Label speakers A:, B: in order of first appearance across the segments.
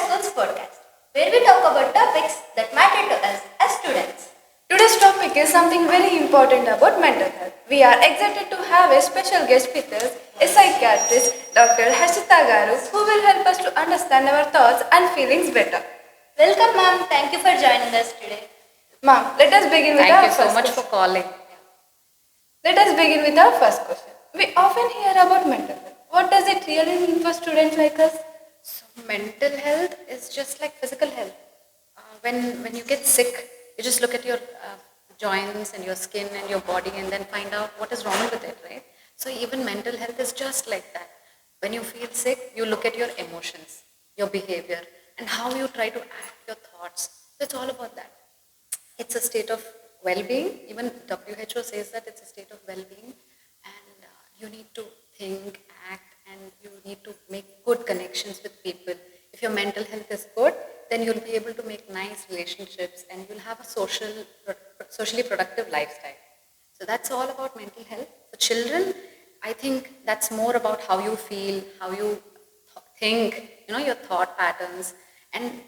A: School's podcast, where we talk about topics that matter to us as students.
B: Today's topic is something very important about mental health. We are excited to have a special guest with us, a psychiatrist, Dr. Harshitha Garu, who will help us to understand our thoughts and feelings better.
A: Welcome, ma'am. Thank you for joining us today.
B: Ma'am, let us begin with our
C: Thank you
B: first
C: so much
B: question.
C: for calling.
B: Let us begin with our first question. We often hear about mental health. What does it really mean for students like us?
C: So mental health is just like physical health. When you get sick, you just look at your joints and your skin and your body and then find out what is wrong with it, right? So even mental health is just like that. When you feel sick, you look at your emotions, your behavior, and how you try to act, your thoughts. So it's all about that. It's a state of well-being. Even WHO says that it's a state of well-being, and you need to think, act, and you need to make good connections with people. If your mental health is good, then you'll be able to make nice relationships, and you'll have a socially productive lifestyle. So that's all about mental health. For children, I think that's more about how you feel, how you think, your thought patterns, and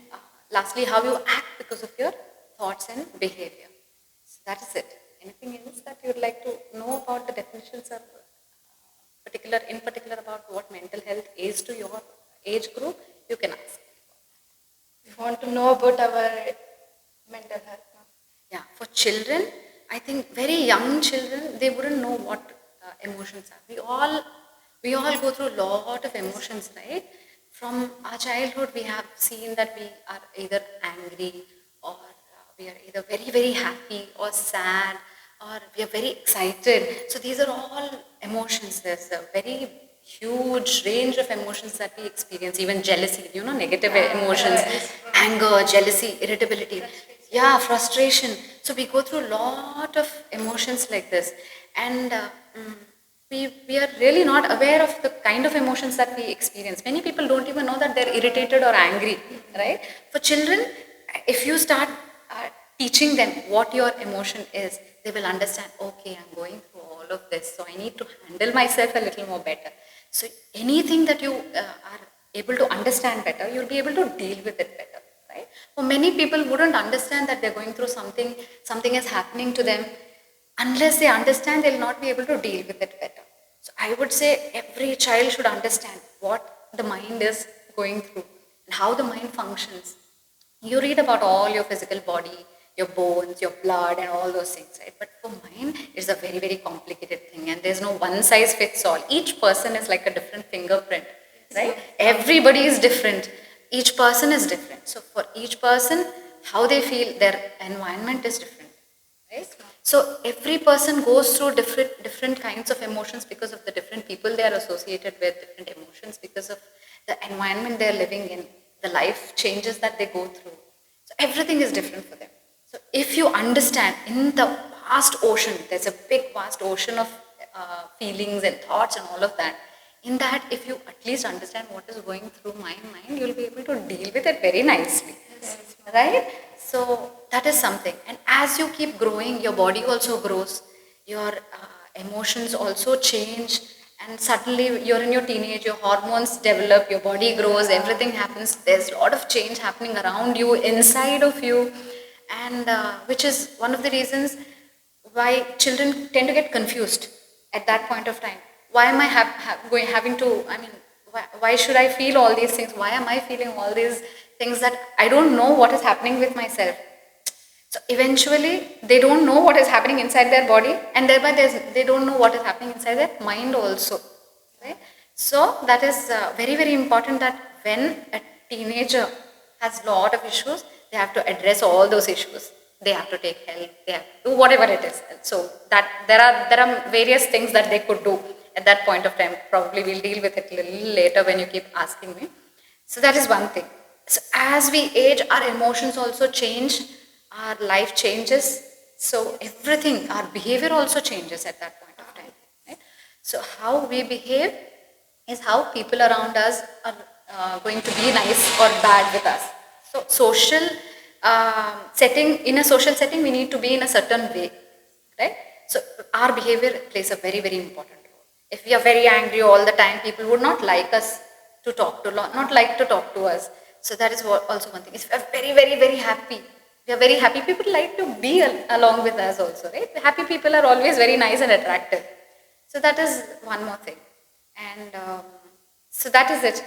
C: lastly, how you act because of your thoughts and behavior. So that is it. Anything else that you'd like to know about the definitions of in particular about what mental health is to your age group, you can ask.
B: We want to know about our mental health.
C: Yeah, for children, I think very young children, they wouldn't know what emotions are. We all go through a lot of emotions, right? From our childhood, we have seen that we are either angry or we are either very, very happy or sad or we are very excited. So these are all emotions. There's a very huge range of emotions that we experience, even jealousy, negative emotions, anger, jealousy, irritability. Yeah, frustration. So we go through a lot of emotions like this. And we are really not aware of the kind of emotions that we experience. Many people don't even know that they're irritated or angry, right? For children, if you start teaching them what your emotion is, they will understand, okay, I'm going through all of this, so I need to handle myself a little more better. So anything that you are able to understand better, you'll be able to deal with it better, right? For many people wouldn't understand that they're going through something is happening to them. Unless they understand, they'll not be able to deal with it better. So I would say every child should understand what the mind is going through and how the mind functions. You read about all your physical body, your bones, your blood, and all those things, right? But for mind, it's a very, very complicated thing, and there's no one size fits all. Each person is like a different fingerprint, right? Everybody is different. Each person is different. So for each person, how they feel, their environment is different, right? So every person goes through different kinds of emotions because of the different people they are associated with, different emotions because of the environment they're living in, the life changes that they go through. So everything is different for them. So if you understand, in the vast ocean, there's a big vast ocean of feelings and thoughts and all of that. In that, if you at least understand what is going through my mind, you'll be able to deal with it very nicely, right? So that is something. And as you keep growing, your body also grows, your emotions also change, and suddenly you're in your teenage, your hormones develop, your body grows, everything happens. There's a lot of change happening around you, inside of you, and which is one of the reasons why children tend to get confused at that point of time. Why am I having to, why should I feel all these things? Why am I feeling all these things that I don't know what is happening with myself? So eventually, they don't know what is happening inside their body, and thereby they don't know what is happening inside their mind also, right? So that is very, very important that when a teenager has a lot of issues, they have to address all those issues. They have to take help. They have to do whatever it is. So that there are various things that they could do at that point of time. Probably we'll deal with it a little later when you keep asking me. So that is one thing. So as we age, our emotions also change, our life changes. So everything, our behavior also changes at that point of time. Right? So how we behave is how people around us are going to be nice or bad with us. So social in a social setting, we need to be in a certain way, right? So our behavior plays a very, very important role. If we are very angry all the time, people would not like us to talk to, not like to talk to us. So that is what also one thing. If we are very, very, very happy, we are very happy, people like to be along with us also, right? Happy people are always very nice and attractive. So that is one more thing. And so that is it.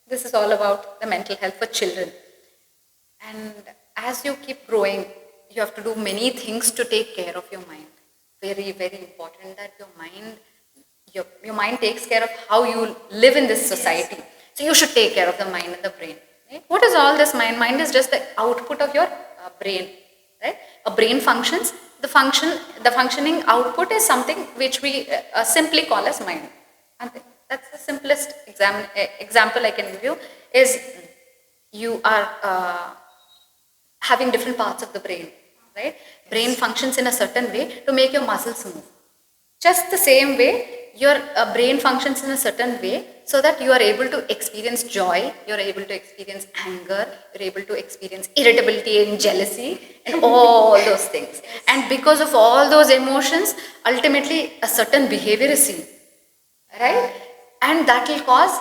C: This is all about the mental health for children. And as you keep growing, you have to do many things to take care of your mind. Very, very important that your mind takes care of how you live in this society. Yes. So you should take care of the mind and the brain. Right? What is all this mind? Mind is just the output of your brain. Right? A brain functions. The functioning output is something which we simply call as mind. And that's the simplest example I can give you is you are having different parts of the brain, right? Brain functions in a certain way to make your muscles move. Just the same way, your brain functions in a certain way so that you are able to experience joy, you're able to experience anger, you're able to experience irritability and jealousy and all those things. And because of all those emotions, ultimately a certain behavior is seen, right? And that will cause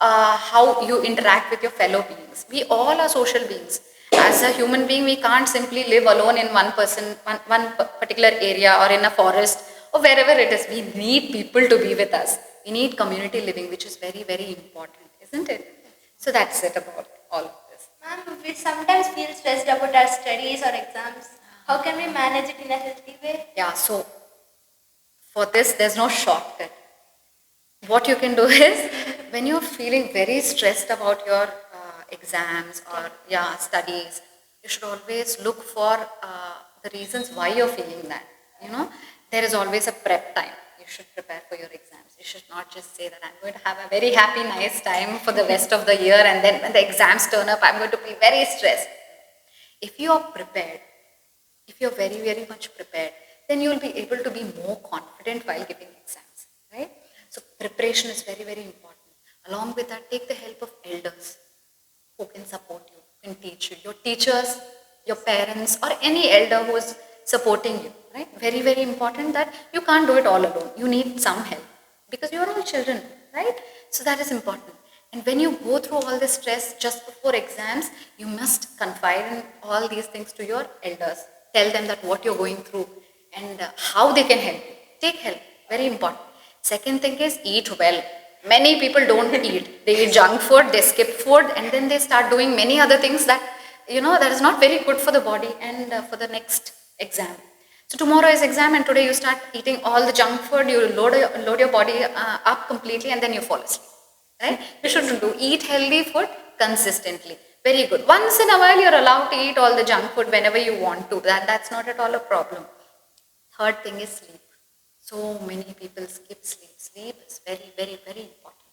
C: how you interact with your fellow beings. We all are social beings. As a human being, we can't simply live alone in one particular area or in a forest or wherever it is. We need people to be with us. We need community living, which is very, very important, isn't it? So that's it about all of this.
A: Ma'am, we sometimes feel stressed about our studies or exams. How can we manage it in a healthy way?
C: Yeah, so for this, there's no shortcut. What you can do is, when you're feeling very stressed about your exams or studies, you should always look for the reasons why you're feeling that. There is always a prep time. You should prepare for your exams. You should not just say that I'm going to have a very happy, nice time for the rest of the year, and then when the exams turn up, I'm going to be very stressed. If you are prepared, if you're very, very much prepared, then you'll be able to be more confident while giving exams, right? So preparation is very, very important. Along with that, take the help of elders who can support you, who can teach you. Your teachers, your parents, or any elder who is supporting you, right? Very, very important that you can't do it all alone. You need some help because you are all children, right? So that is important. And when you go through all this stress just before exams, you must confide in all these things to your elders. Tell them that what you're going through and how they can help you. Take help, very important. Second thing is eat well. Many people don't eat. They eat junk food, they skip food, and then they start doing many other things that, that is not very good for the body and for the next exam. So tomorrow is exam and today you start eating all the junk food, you load your body up completely and then you fall asleep. Right? You should eat healthy food consistently. Very good. Once in a while you're allowed to eat all the junk food whenever you want to. That's not at all a problem. Third thing is sleep. So many people skip sleep. Sleep is very, very, very important.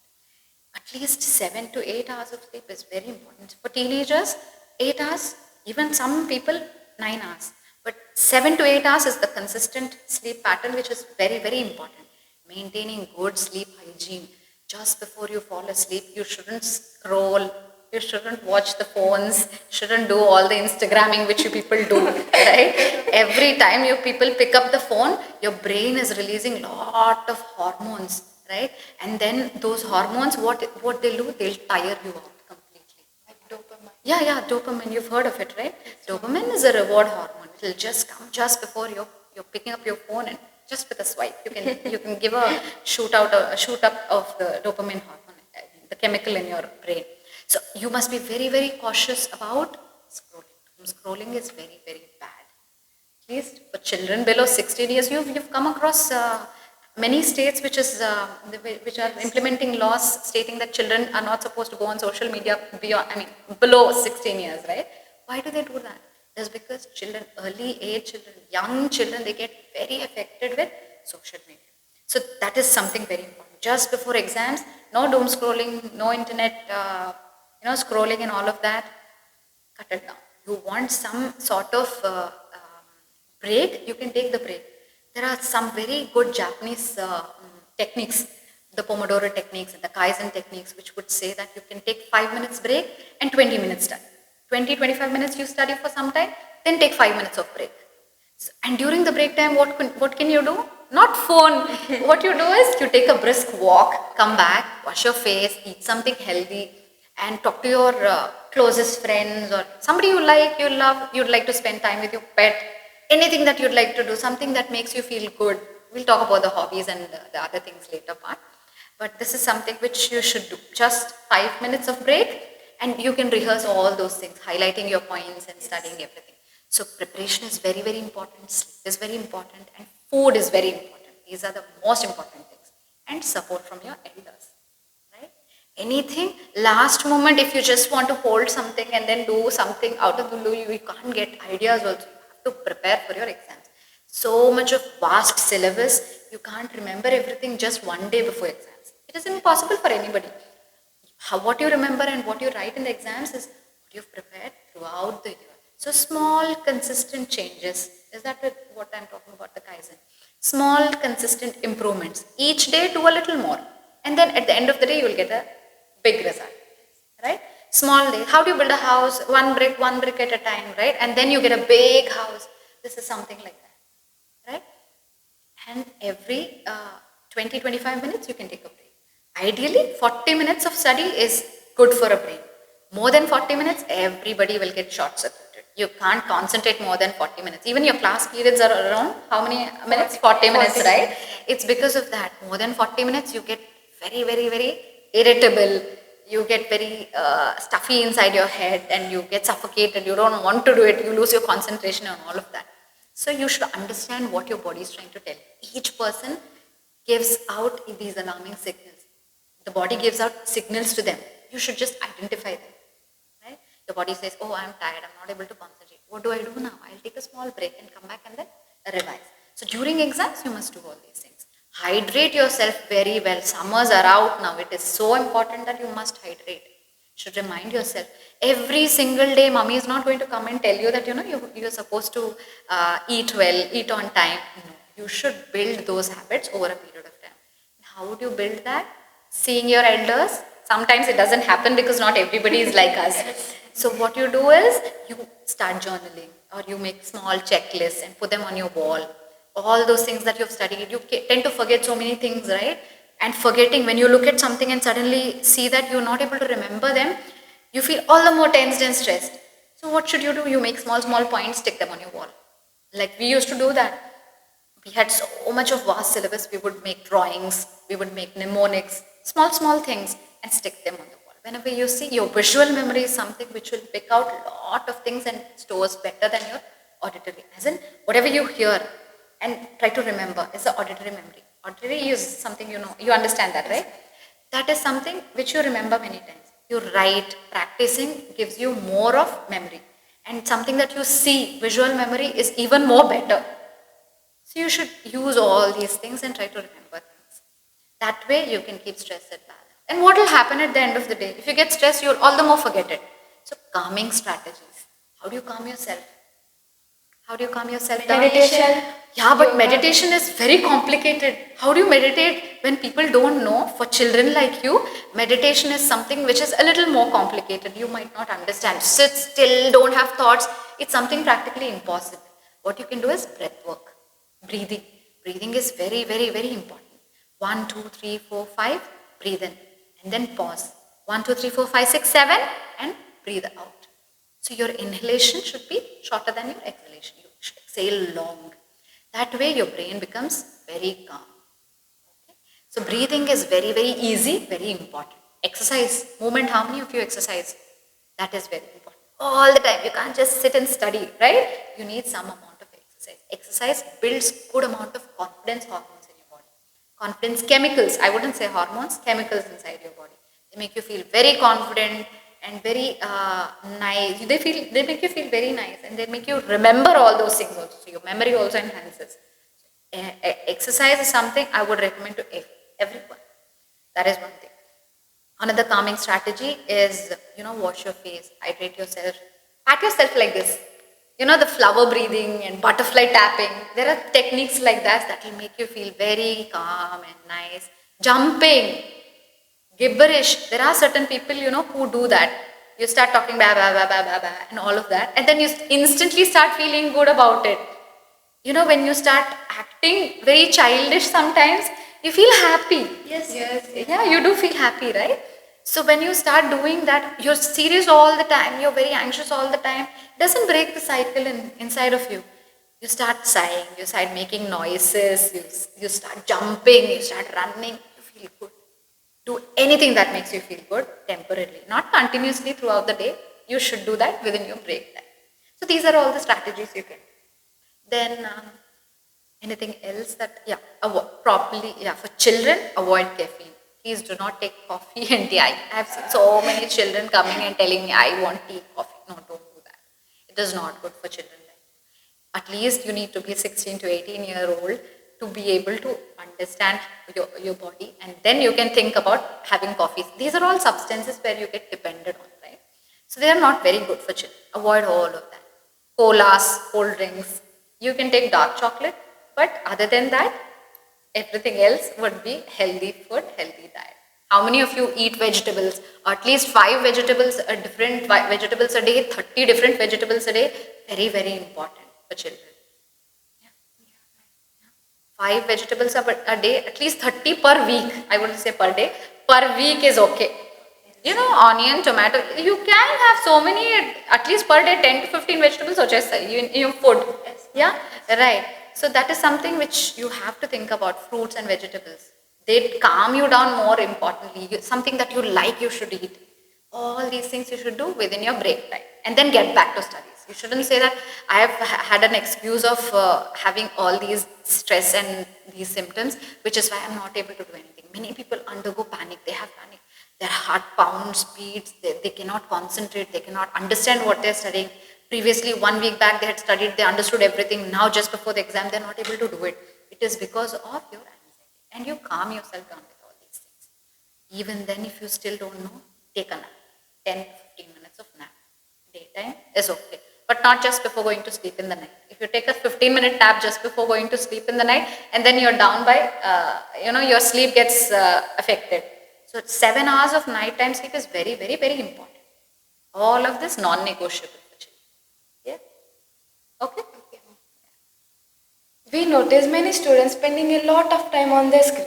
C: At least 7 to 8 hours of sleep is very important. For teenagers, 8 hours, even some people 9 hours. But 7 to 8 hours is the consistent sleep pattern, which is very, very important. Maintaining good sleep hygiene. Just before you fall asleep, you shouldn't scroll. You shouldn't watch the phones, shouldn't do all the Instagramming which you people do, right? Every time you people pick up the phone, your brain is releasing lot of hormones, right? And then those hormones, what they'll do, they'll tire you out completely.
A: Like dopamine.
C: Yeah, dopamine, you've heard of it, right? Dopamine is a reward hormone. It'll just come just before you're picking up your phone and just with a swipe, you can give a shoot up of the dopamine hormone, the chemical in your brain. So you must be very, very cautious about scrolling. Scrolling is very, very bad. At least for children below 16 years, you've come across many states which are implementing laws stating that children are not supposed to go on social media below 16 years, right? Why do they do that? That's because children, early age children, young children, they get very affected with social media. So that is something very important. Just before exams, no doom scrolling, no internet, scrolling and all of that, cut it down. You want some sort of break, you can take the break. There are some very good Japanese techniques, the Pomodoro techniques and the Kaizen techniques, which would say that you can take 5 minutes break and 20 minutes study. 20-25 minutes you study for some time, then take 5 minutes of break. So, and during the break time, what can you do? Not phone. What you do is you take a brisk walk, come back, wash your face, eat something healthy, and talk to your closest friends or somebody you like, you love, you'd like to spend time with your pet, anything that you'd like to do, something that makes you feel good. We'll talk about the hobbies and the other things later part. But this is something which you should do. Just 5 minutes of break and you can rehearse all those things, highlighting your points and studying everything. So preparation is very, very important. Sleep is very important and food is very important. These are the most important things. And support from your elders. Right? Anything, last moment, if you just want to hold something and then do something out of the blue, you can't get ideas also. You have to prepare for your exams. So much of vast syllabus, you can't remember everything just one day before exams. It is impossible for anybody. What you remember and what you write in the exams is what you've prepared throughout the year. So small, consistent changes. Is that what I'm talking about, the Kaizen? Small, consistent improvements. Each day, do a little more. And then at the end of the day, you will get a big result. Right? Small day. How do you build a house? One brick at a time, right? And then you get a big house. This is something like that. Right? And every 20-25 minutes, you can take a break. Ideally, 40 minutes of study is good for a break. More than 40 minutes, everybody will get short-circuited. You can't concentrate more than 40 minutes. Even your class periods are around how many minutes? 40 minutes, right? It's because of that. More than 40 minutes, you get very, very, very irritable. You get very stuffy inside your head and you get suffocated. You don't want to do it. You lose your concentration and all of that. So you should understand what your body is trying to tell. Each person gives out these alarming signals. The body gives out signals to them. You should just identify them. Right? The body says, oh, I'm tired, I'm not able to concentrate. What do I do now? I'll take a small break and come back and then revise. So during exams, you must do all these things. Hydrate yourself very well. Summers are out now. It is so important that you must hydrate. You should remind yourself. Every single day, mommy is not going to come and tell you that, you're supposed to eat well, eat on time. No, you should build those habits over a period of time. How would you build that? Seeing your elders. Sometimes it doesn't happen because not everybody is like us. So what you do is you start journaling or you make small checklists and put them on your wall. All those things that you've studied, you tend to forget so many things, right? And forgetting, when you look at something and suddenly see that you're not able to remember them, you feel all the more tensed and stressed. So what should you do? You make small points, stick them on your wall. Like we used to do that. We had so much of vast syllabus. We would make drawings, we would make mnemonics, small things and stick them on the wall. Whenever you see, your visual memory is something which will pick out a lot of things and stores better than your auditory. As in, whatever you hear and try to remember is the auditory memory. Auditory is something you understand that, right? That is something which you remember many times. You write, practicing gives you more of memory. And something that you see, visual memory is even more better. So you should use all these things and try to remember things. That way you can keep stress at balance. And what will happen at the end of the day? If you get stressed, you'll all the more forget it. So calming strategies. How do you calm yourself? How do you calm yourself down?
B: Meditation.
C: Yeah, but meditation is very complicated. How do you meditate when people don't know? For children like you, meditation is something which is a little more complicated. You might not understand. Sit still, don't have thoughts. It's something practically impossible. What you can do is breath work. Breathing. Breathing is very, very, very important. 1, 2, 3, 4, 5, breathe in. And then pause. 1, 2, 3, 4, 5, 6, 7 and breathe out. So your inhalation should be shorter than your exhalation. You should exhale long. That way your brain becomes very calm. Okay? So breathing is very, very easy, very important. Exercise. Movement, how many of you exercise? That is very important. All the time. You can't just sit and study, right? You need some amount. Exercise builds good amount of confidence hormones in your body. Confidence chemicals, I wouldn't say hormones, chemicals inside your body. They make you feel very confident and very nice. They make you feel very nice and they make you remember all those things also. So your memory also enhances. Exercise is something I would recommend to everyone. That is one thing. Another calming strategy is, wash your face, hydrate yourself, pat yourself like this. The flower breathing and butterfly tapping. There are techniques like that will make you feel very calm and nice. Jumping, gibberish. There are certain people, who do that. You start talking ba ba ba ba ba ba and all of that. And then you instantly start feeling good about it. When you start acting very childish sometimes, you feel happy.
A: Yes.
C: Yeah, you do feel happy, right? So when you start doing that, you're serious all the time, you're very anxious all the time, it doesn't break the cycle inside of you. You start sighing, you start making noises, you start jumping, you start running, you feel good. Do anything that makes you feel good temporarily, not continuously throughout the day. You should do that within your break time. So these are all the strategies you can do. Then anything else that, yeah, properly, yeah, for children, avoid caffeine. Please do not take coffee and tea. I have seen so many children coming and telling me, I want tea, coffee. No, don't do that. It is not good for children. At least you need to be 16 to 18-year-old to be able to understand your body, and then you can think about having coffees. These are all substances where you get dependent on, right? So they are not very good for children. Avoid all of that. Colas, cold drinks. You can take dark chocolate, but other than that, everything else would be healthy food, healthy diet. How many of you eat vegetables? At least 5 vegetables, different vegetables a day, 30 different vegetables a day. Very, very important for children. 5 vegetables a day, at least 30 per week. I wouldn't say per day. Per week is okay. You know, onion, tomato, you can have so many, at least per day, 10 to 15 vegetables or just in your food. Yeah, right. So that is something which you have to think about, fruits and vegetables. They calm you down more importantly. Something that you like, you should eat. All these things you should do within your break time and then get back to studies. You shouldn't say that I have had an excuse of having all these stress and these symptoms, which is why I'm not able to do anything. Many people undergo panic. They have panic. Their heart pounds, beats, they cannot concentrate, they cannot understand what they're studying. Previously, 1 week back, they had studied, they understood everything. Now, just before the exam, they're not able to do it. It is because of your anxiety. And you calm yourself down with all these things. Even then, if you still don't know, take a nap. 10 to 15 minutes of nap. Daytime is okay. But not just before going to sleep in the night. If you take a 15-minute nap just before going to sleep in the night, and then you're down by, your sleep gets affected. So 7 hours of nighttime sleep is very, very, very important. All of this non-negotiable. Yeah? Okay?
B: We notice many students spending a lot of time on their screen.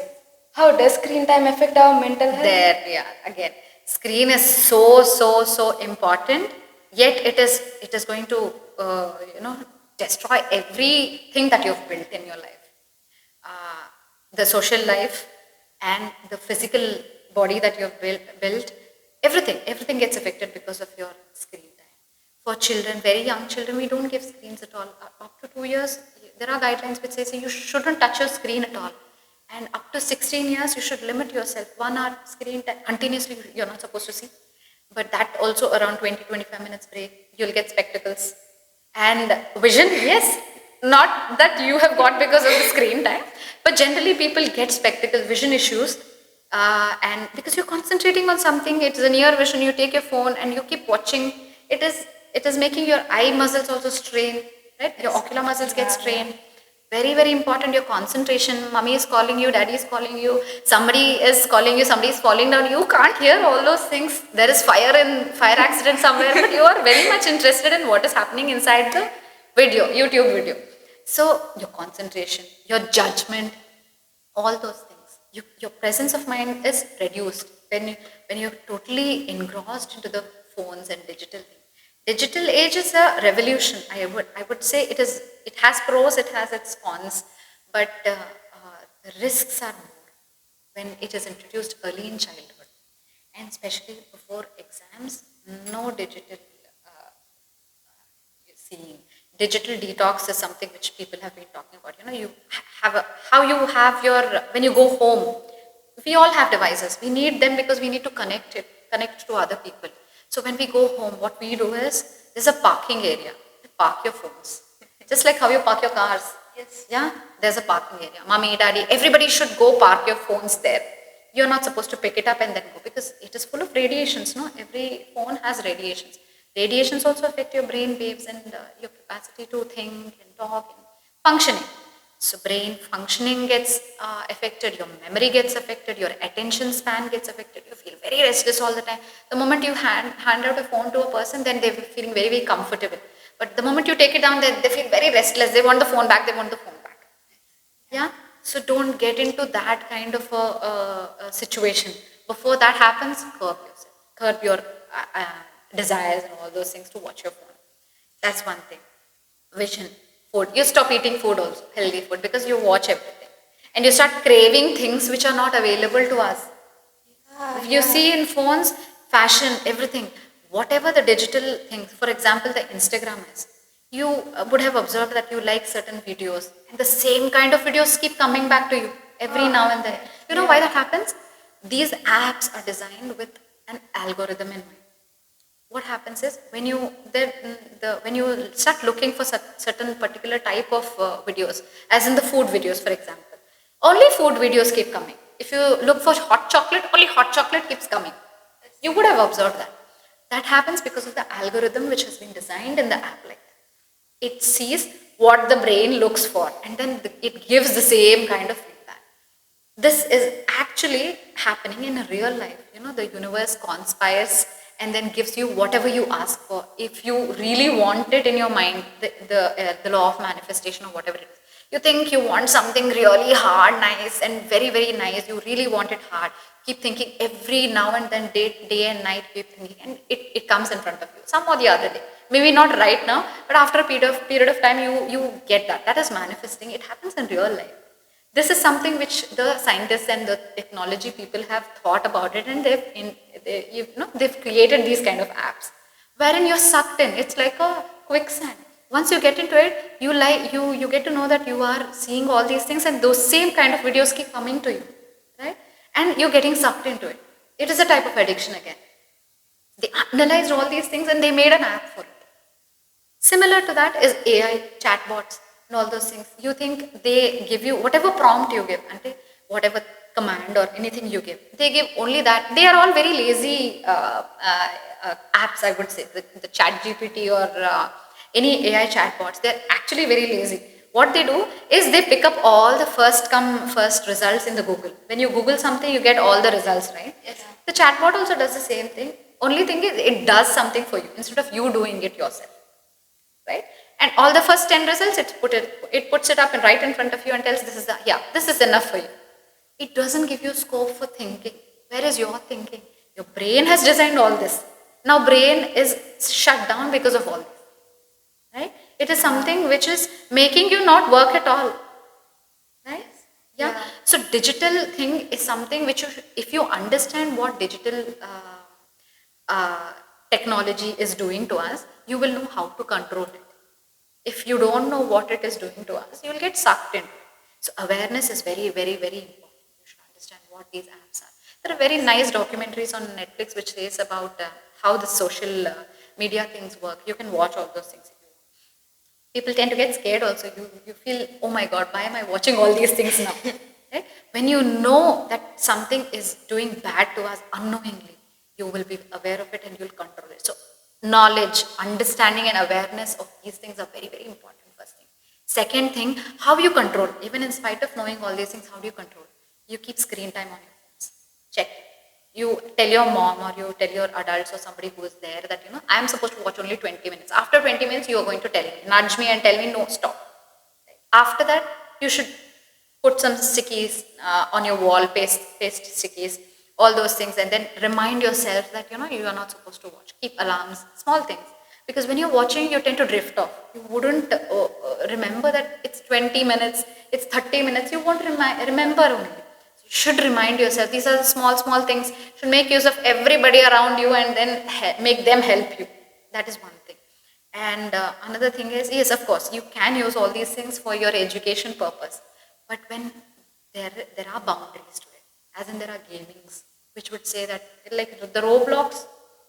B: How does screen time affect our mental health?
C: There we are again. Screen is so important. Yet it is going to destroy everything that you've built in your life. The social life and the physical body that you've built, everything gets affected because of your screen time. For children, very young children, we don't give screens at all. Up to 2 years, there are guidelines which say you shouldn't touch your screen at all. And up to 16 years, you should limit yourself. 1 hour screen time, continuously you're not supposed to see. But that also around 20-25 minutes break, you'll get spectacles. And vision, yes, not that you have got because of the screen time, but generally people get spectacles, vision issues. And because you're concentrating on something, it's a near vision, you take your phone and you keep watching, it is making your eye muscles also strain, right? Your ocular muscles get strained. Very, very important, your concentration. Mummy is calling you, daddy is calling you, somebody is calling you, somebody is falling down. You can't hear all those things. There is fire accident somewhere, but you are very much interested in what is happening inside the video, YouTube video. So your concentration, your judgment, all those things. Your presence of mind is reduced when you're totally engrossed into the phones and digital things. Digital age is a revolution. I would say it has pros, it has its cons, but the risks are more when it is introduced early in childhood, and especially before exams. No digital seeing. Digital detox is something which people have been talking about. When you go home, we all have devices. We need them because we need to connect to other people. So when we go home, what we do is, there's a parking area. Park your phones. Just like how you park your cars.
A: Yes.
C: Yeah, there's a parking area. Mommy, daddy, everybody should go park your phones there. You're not supposed to pick it up and then go, because it is full of radiations. No, every phone has radiations. Radiations also affect your brain waves and your capacity to think and talk and functioning. So brain functioning gets affected, your memory gets affected, your attention span gets affected, you feel very restless all the time. The moment you hand out a phone to a person, then they're feeling very, very comfortable. But the moment you take it down, they feel very restless, they want the phone back, Yeah? So don't get into that kind of a situation. Before that happens, curb yourself, curb your desires and all those things to watch your phone. That's one thing. Vision, food. You stop eating food also, healthy food, because you watch everything. And you start craving things which are not available to us. If you see in phones, fashion, everything, whatever the digital things, for example, the Instagram is, you would have observed that you like certain videos, and the same kind of videos keep coming back to you every now and then. You know why that happens? These apps are designed with an algorithm in mind. What happens is when you start looking for certain particular type of videos, as in the food videos, for example, only food videos keep coming. If you look for hot chocolate, only hot chocolate keeps coming. You would have observed that. That happens because of the algorithm which has been designed in the app like that. It sees what the brain looks for, and then it gives the same kind of feedback. This is actually happening in real life. The universe conspires and then gives you whatever you ask for. If you really want it in your mind, the law of manifestation or whatever it is. You think you want something really hard, nice, and very, very nice. You really want it hard. Keep thinking every now and then, day and night, keep thinking, and it comes in front of you, some or the other day. Maybe not right now, but after a period of time, you get that. That is manifesting. It happens in real life. This is something which the scientists and the technology people have thought about it, and they've created these kind of apps wherein you're sucked in. It's like a quicksand. Once you get into it, you get to know that you are seeing all these things, and those same kind of videos keep coming to you, right? And you're getting sucked into it. It is a type of addiction again. They analyzed all these things and they made an app for it. Similar to that is AI, chatbots, and all those things. You think they give you whatever prompt you give, and whatever command or anything you give, they give only that. They are all very lazy apps, I would say. The chat GPT or any AI chatbots, they're actually very lazy. What they do is they pick up all the first come first results in the Google. When you Google something, you get all the results, right?
A: Yes.
C: The chatbot also does the same thing. Only thing is it does something for you instead of you doing it yourself. Right? And all the first 10 results, it puts it up and right in front of you and tells this is enough for you. It doesn't give you scope for thinking. Where is your thinking? Your brain has designed all this. Now brain is shut down because of all this. Right? It is something which is making you not work at all. Right? Yeah. So digital thing is something which if you understand what digital technology is doing to us, you will know how to control it. If you don't know what it is doing to us, you will get sucked into it. So awareness is very, very, very important. You should understand what these apps are. There are very nice documentaries on Netflix which says about how the social media things work. You can watch all those things if you want. People tend to get scared also. You feel, oh my God, why am I watching all these things now? Right? When you know that something is doing bad to us unknowingly, you will be aware of it and you'll control it. So knowledge, understanding and awareness of these things are very, very important. First thing. Second thing, how you control. Even in spite of knowing all these things, how do you control? You keep screen time on your phones. Check. You tell your mom or you tell your adults or somebody who is there that, I am supposed to watch only 20 minutes. After 20 minutes, you are going to tell me, nudge me and tell me, no, stop. After that, you should put some stickies on your wall, paste stickies, all those things, and then remind yourself that, you are not supposed to watch. Keep alarms, small things. Because when you're watching, you tend to drift off. You wouldn't remember that it's 20 minutes, it's 30 minutes. You won't remember only. So you should remind yourself. These are the small things. You should make use of everybody around you and then make them help you. That is one thing. And another thing is, yes, of course, you can use all these things for your education purpose. But when there are boundaries to it, as in there are gamings, which would say that, like the Roblox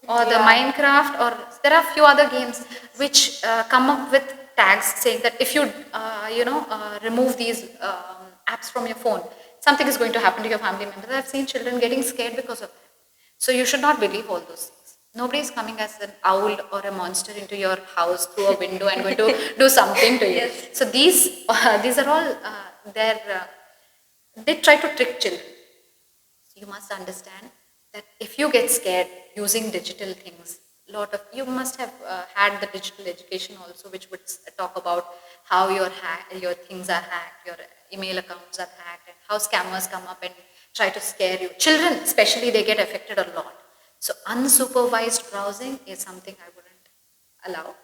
C: or the Minecraft, or there are few other games which come up with tags saying that if you, remove these apps from your phone, something is going to happen to your family members. I've seen children getting scared because of that. So you should not believe all those things. Nobody is coming as an owl or a monster into your house through a window and going to do something to you.
A: Yes.
C: So these are all they try to trick children. So you must understand that if you get scared using digital things, you must have had the digital education also, which would talk about how your things are hacked, your email accounts are hacked, and how scammers come up and try to scare you. Children, especially, they get affected a lot. So unsupervised browsing is something I wouldn't allow.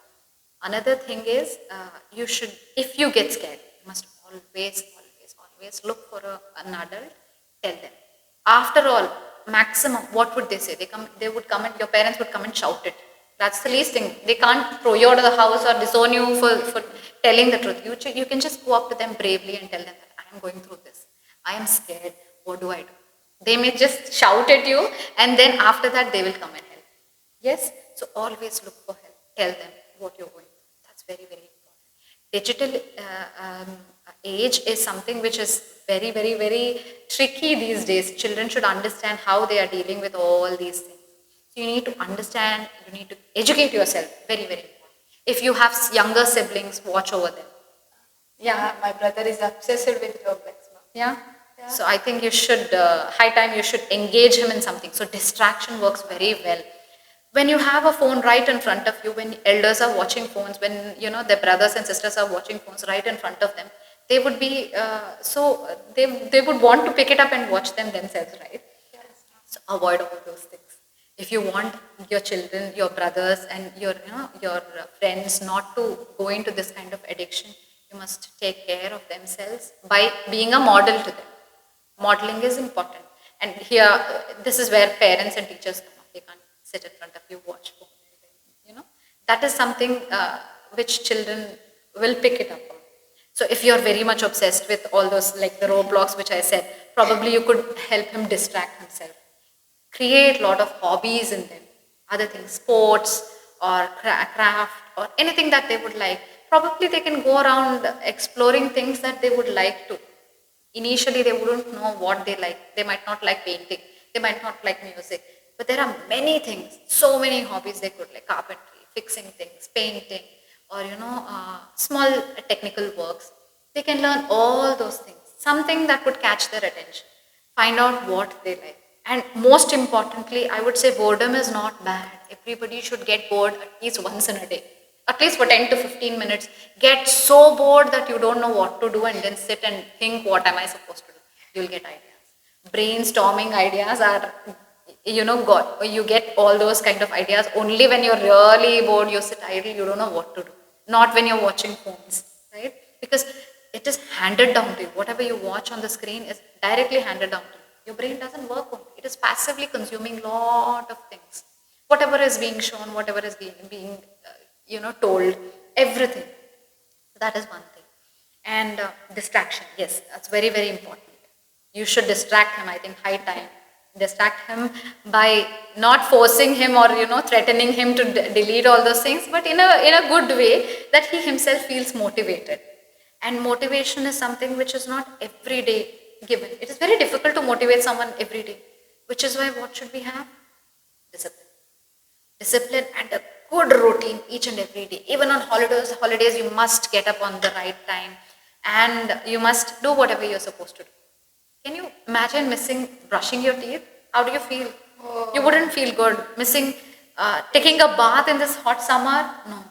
C: Another thing is, you should, if you get scared, you must always look for an adult, tell them. After all, maximum, what would they say? They would come and, your parents would come and shout it. That's the least thing. They can't throw you out of the house or disown you for telling the truth. You can just go up to them bravely and tell them that I am going through this. I am scared. What do I do? They may just shout at you, and then after that they will come and help. Yes? So always look for help. Tell them what you're going through. That's very, very important. Digital age is something which is very, very, very tricky these days. Children should understand how they are dealing with all these things. So you need to understand, you need to educate yourself. Very, very important. If you have younger siblings, watch over them.
B: Yeah, my brother is obsessed with Roblox.
C: Yeah? So I think you should, high time you should engage him in something. So distraction works very well. When you have a phone right in front of you, when elders are watching phones, when their brothers and sisters are watching phones right in front of them, they would be they would want to pick it up and watch them themselves, right? So avoid all those things. If you want your children, your brothers, and your friends not to go into this kind of addiction, you must take care of themselves by being a model to them. Modeling is important, and here this is where parents and teachers come up. They can't sit in front of you, watch phone, that is something which children will pick it up on. So if you're very much obsessed with all those, like the Roblox which I said, probably you could help him distract himself. Create a lot of hobbies in them, other things, sports or craft or anything that they would like. Probably they can go around exploring things that they would like to. Initially, they wouldn't know what they like. They might not like painting. They might not like music. But there are many things, so many hobbies they could like: carpentry, fixing things, painting, or small technical works. They can learn all those things. Something that would catch their attention. Find out what they like. And most importantly, I would say boredom is not bad. Everybody should get bored at least once in a day. At least for 10 to 15 minutes. Get so bored that you don't know what to do, and then sit and think, what am I supposed to do? You'll get ideas. Brainstorming ideas are, you get all those kind of ideas only when you're really bored, you sit idle, you don't know what to do. Not when you're watching phones, right? Because it is handed down to you. Whatever you watch on the screen is directly handed down to you. Your brain doesn't work on it. It is passively consuming lot of things. Whatever is being shown, whatever is being told, everything. That is one thing. And distraction, yes, that's very, very important. You should distract him, I think, high time. Distract him by not forcing him or, threatening him to delete all those things, but in a good way that he himself feels motivated. And motivation is something which is not every day given. It is very difficult to motivate someone every day, which is why what should we have? Discipline. Discipline and a good routine each and every day. Even on holidays you must get up on the right time, and you must do whatever you're supposed to do. Can you imagine missing brushing your teeth? How do you feel? Oh. You wouldn't feel good. Missing taking a bath in this hot summer? No.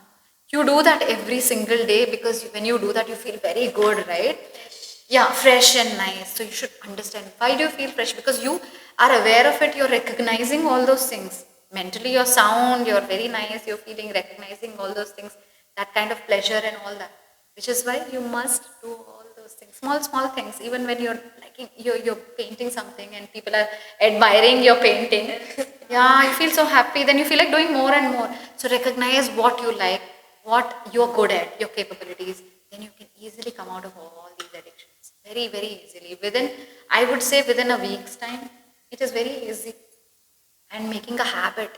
C: You do that every single day, because when you do that you feel very good, right? Yeah, fresh and nice. So you should understand. Why do you feel fresh? Because you are aware of it. You're recognizing all those things. Mentally you're sound, you're very nice, you're feeling, recognizing all those things, that kind of pleasure and all that. Which is why you must do all those things, small things. Even when you're you're painting something and people are admiring your painting, yeah, you feel so happy. Then you feel like doing more and more. So recognize what you like, what you're good at, your capabilities. Then you can easily come out of all these addictions very, very easily. I would say within a week's time, it is very easy. And making a habit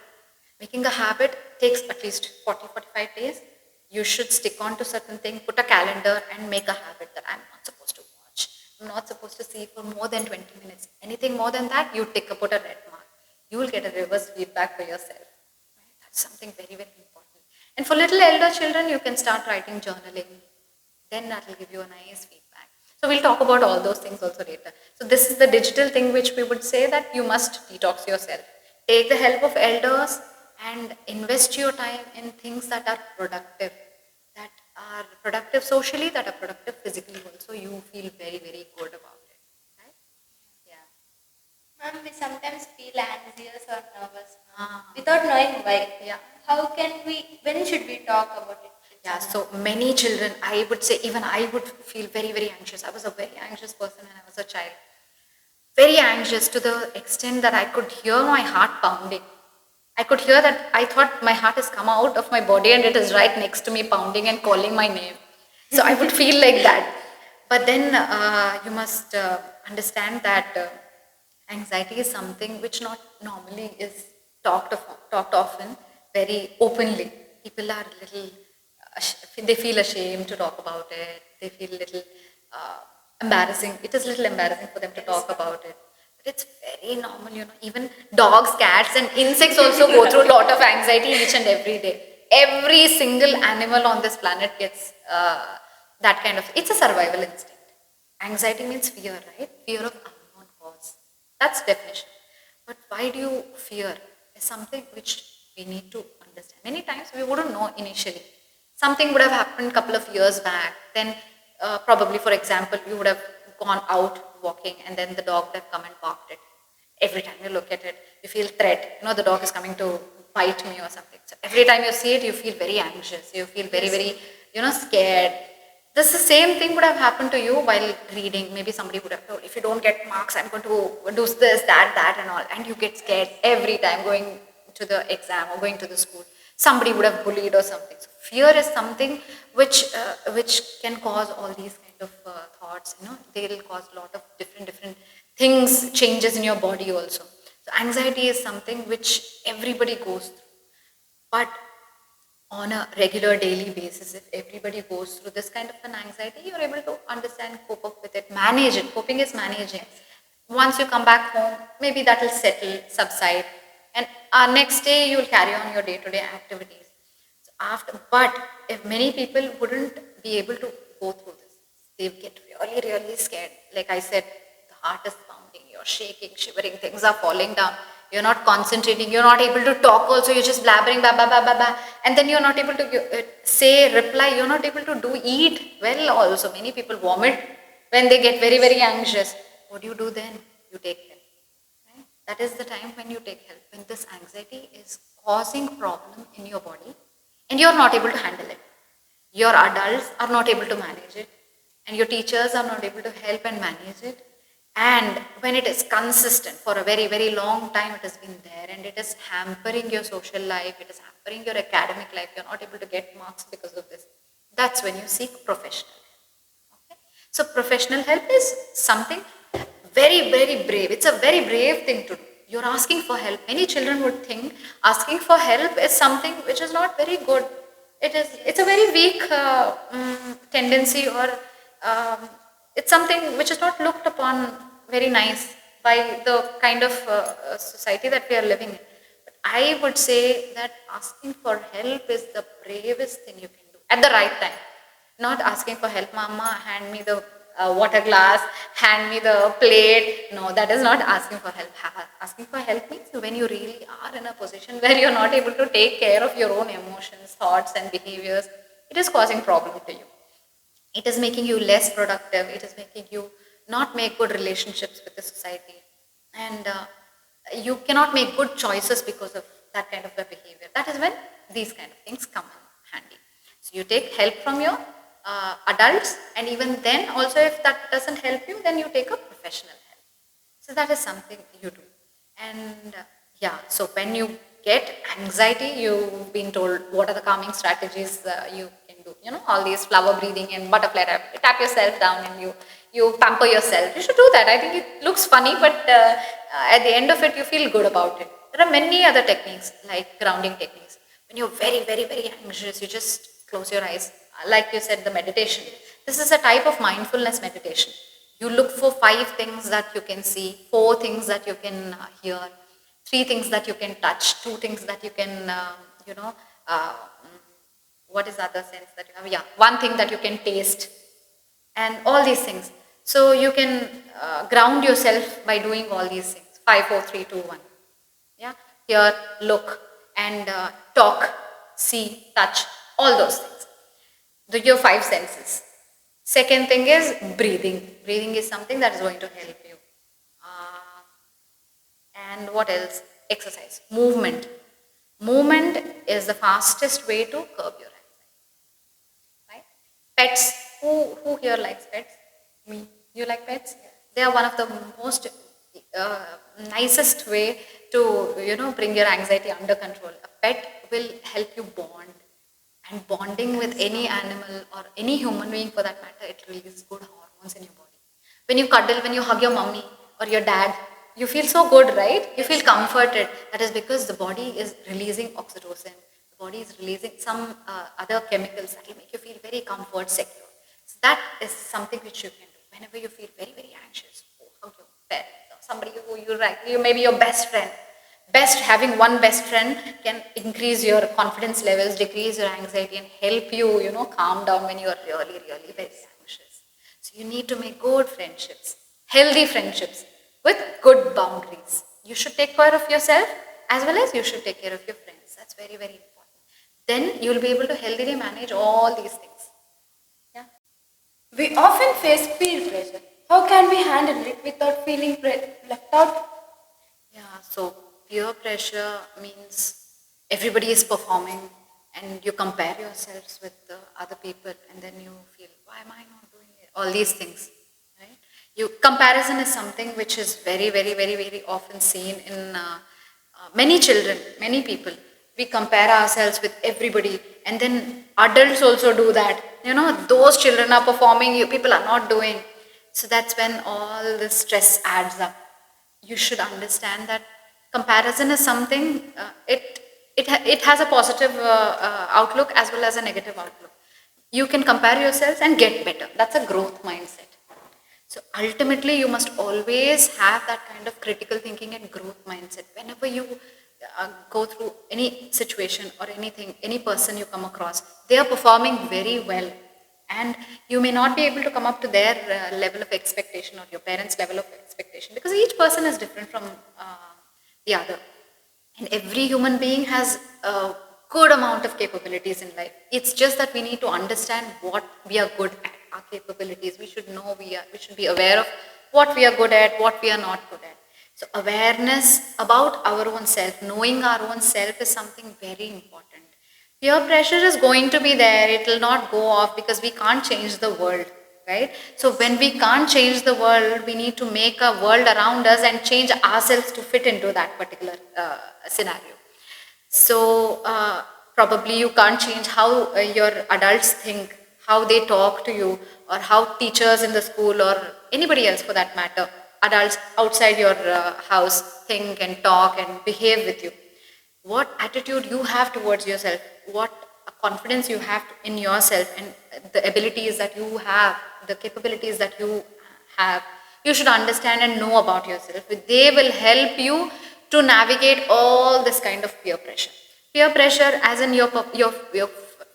C: takes at least 40-45 days. You should stick on to certain thing, put a calendar and make a habit that I'm not supposed to watch. I'm not supposed to see for more than 20 minutes. Anything more than that, you put a red mark. You will get a reverse feedback for yourself. Right? That's something very, very important. And for little elder children, you can start writing journaling. Then that will give you a nice feedback. So we'll talk about all those things also later. So this is the digital thing which we would say that you must detox yourself. Take the help of elders and invest your time in things that are productive socially, that are productive physically also. You feel very, very good about it. Right? Yeah.
A: sometimes feel anxious or nervous
C: Ah.
A: without knowing why.
C: Yeah.
A: When should we talk about it?
C: Yeah, so many children, I would say, even I would feel very, very anxious. I was a very anxious person when I was a child. Very anxious to the extent that I could hear my heart pounding. I could hear that I thought my heart has come out of my body and it is right next to me pounding and calling my name. So I would feel like that. But then you must understand that anxiety is something which not normally is talked often very openly. People are little, they feel ashamed to talk about it. They feel little embarrassing. It is little embarrassing for them to talk about it. But it's very normal, even dogs, cats and insects also go through a lot of anxiety each and every day. Every single animal on this planet gets that kind of, it's a survival instinct. Anxiety means fear, right? Fear of unknown cause. That's definition. But why do you fear? Is something which we need to understand. Many times we wouldn't know initially. Something would have happened a couple of years back. Then probably, for example, you would have gone out walking and then the dog would have come and barked it. Every time you look at it, you feel threat. The dog is coming to bite me or something. So every time you see it, you feel very anxious. You feel very, very, scared. This the same thing would have happened to you while reading. Maybe somebody would have told, if you don't get marks, I'm going to do this, that and all. And you get scared every time going to the exam or going to the school. Somebody would have bullied or something. So fear is something which can cause all these kind of thoughts. They'll cause a lot of different things, changes in your body also. So anxiety is something which everybody goes through. But on a regular daily basis, if everybody goes through this kind of an anxiety, you're able to understand, cope up with it, manage it. Coping is managing. Once you come back home, maybe that will settle, subside, and next day you will carry on your day-to-day activities. So but if many people wouldn't be able to go through this, they get really, really scared. Like I said, the heart is pounding, you're shaking, shivering, things are falling down. You're not concentrating, you're not able to talk also, you're just blabbering, blah, blah, blah, blah, blah. And then you're not able to reply, you're not able to eat well also. Many people vomit when they get very, very anxious. What do you do then? You take help. Right? That is the time when you take help. When this anxiety is causing problem in your body and you're not able to handle it. Your adults are not able to manage it. And your teachers are not able to help and manage it. And when it is consistent for a very, very long time, it has been there and it is hampering your social life, it is hampering your academic life, you're not able to get marks because of this. That's when you seek professional help. Okay? So professional help is something very, very brave. It's a very brave thing to do. You're asking for help. Many children would think asking for help is something which is not very good. It's a very weak tendency, or it's something which is not looked upon very nice by the kind of society that we are living in. But I would say that asking for help is the bravest thing you can do at the right time. Not asking for help, mama, hand me the water glass, hand me the plate. No, that is not asking for help. Asking for help means when you really are in a position where you're not able to take care of your own emotions, thoughts and behaviors, it is causing problem to you. It is making you less productive. It is making you not make good relationships with the society. And you cannot make good choices because of that kind of a behavior. That is when these kind of things come in handy. So you take help from your adults, and even then also if that doesn't help you, then you take a professional help. So that is something you do. And so when you get anxiety, you've been told what are the calming strategies you can do. All these flower breathing and butterfly tap yourself down and you pamper yourself. You should do that. I think it looks funny, but at the end of it, you feel good about it. There are many other techniques like grounding techniques. When you're very, very, very anxious, you just close your eyes. Like you said, the meditation. This is a type of mindfulness meditation. You look for 5 things that you can see, 4 things that you can hear, 3 things that you can touch, 2 things that you can, what is the other sense that you have? 1 thing that you can taste, and all these things. So you can ground yourself by doing all these things. 5, 4, 3, 2, 1. Yeah, hear, look, and talk, see, touch, all those things. Your 5 senses. Second thing is breathing. Breathing is something that is going to help you. And what else? Exercise, movement. Movement is the fastest way to curb your anxiety. Right? Pets. Who here likes pets? Me. You like pets? They are one of the most uh, nicest way to bring your anxiety under control. A pet will help you bond, and bonding with any animal or any human being for that matter, it releases good hormones in your body. When you cuddle, when you hug your mommy or your dad, you feel so good, right? You feel comforted. That is because the body is releasing oxytocin. The body is releasing some other chemicals that will make you feel very comfort, secure. So that is something which you can do whenever you feel very, very anxious. Hug your pet, somebody who you like, maybe your best friend. Having one best friend can increase your confidence levels, decrease your anxiety, and help you, calm down when you are really, really very anxious. So you need to make good friendships, healthy friendships with good boundaries. You should take care of yourself as well as you should take care of your friends. That's very, very important. Then you'll be able to healthily manage all these things. Yeah.
B: We often face peer pressure. How can we handle it without feeling left out?
C: Yeah, so peer pressure means everybody is performing and you compare yourselves with the other people and then you feel, why am I not doing it? All these things, right? Comparison is something which is very, very, very, very often seen in many children, many people. We compare ourselves with everybody and then adults also do that. Those children are performing, you people are not doing. So that's when all this stress adds up. You should understand that comparison is something, it has a positive outlook as well as a negative outlook. You can compare yourselves and get better. That's a growth mindset. So ultimately, you must always have that kind of critical thinking and growth mindset. Whenever you go through any situation or anything, any person you come across, they are performing very well. And you may not be able to come up to their level of expectation or your parents' level of expectation because each person is different from the other. And every human being has a good amount of capabilities in life. It's just that we need to understand what we are good at, our capabilities. We should know, we should be aware of what we are good at, what we are not good at. So awareness about our own self, knowing our own self is something very important. Peer pressure is going to be there. It will not go off because we can't change the world, right? So when we can't change the world, we need to make a world around us and change ourselves to fit into that particular scenario. So probably you can't change how your adults think, how they talk to you, or how teachers in the school or anybody else for that matter, adults outside your house think and talk and behave with you. What attitude you have towards yourself, what confidence you have in yourself and the abilities that you have, the capabilities that you have, you should understand and know about yourself. They will help you to navigate all this kind of peer pressure. Peer pressure as in your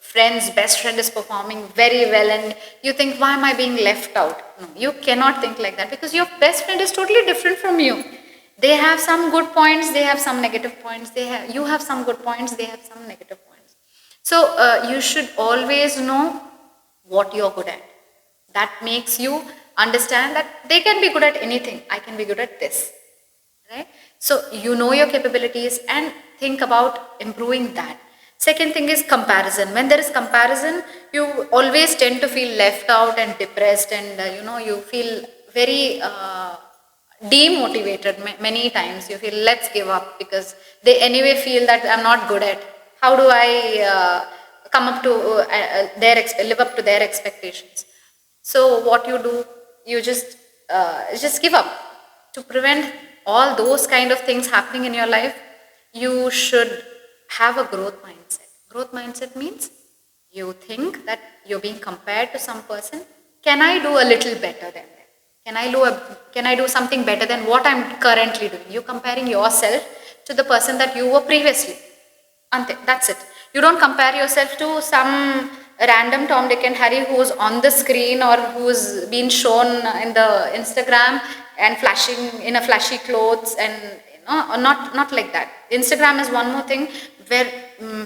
C: friend's best friend is performing very well and you think, why am I being left out? No, you cannot think like that because your best friend is totally different from you. They have some good points, they have some negative points, you have some good points, they have some negative points. So you should always know what you're good at. That makes you understand that they can be good at anything, I can be good at this, right? So you know your capabilities and think about improving that. Second thing is comparison. When there is comparison, you always tend to feel left out and depressed and you feel very demotivated many times. You feel let's give up because they anyway feel that I'm not good at. How do I come up to live up to their expectations? So what you do, you just give up. To prevent all those kind of things happening in your life, you should have a growth mindset. Growth mindset means you think that you're being compared to some person. Can I do a little better than them? Can I do something better than what I'm currently doing? You're comparing yourself to the person that you were previously. That's it. You don't compare yourself to some random Tom, Dick and Harry who's on the screen or who's been shown in the Instagram and flashing in a flashy clothes and not like that. Instagram is one more thing where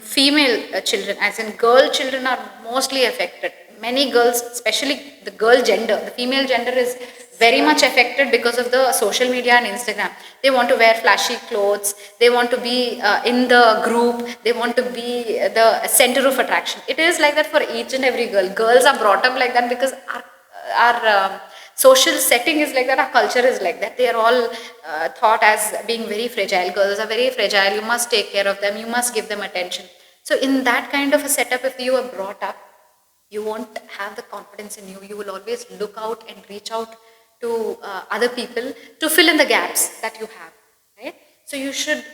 C: female children, as in girl children, are mostly affected. Many girls, especially the girl gender, the female gender is very much affected because of the social media and Instagram. They want to wear flashy clothes, they want to be in the group, they want to be the center of attraction. It is like that for each and every girl. Girls are brought up like that because our social setting is like that, our culture is like that. They are all thought as being very fragile. Girls are very fragile, you must take care of them, you must give them attention. So in that kind of a setup, if you are brought up, you won't have the confidence in you. You will always look out and reach out to other people to fill in the gaps that you have, right? So you should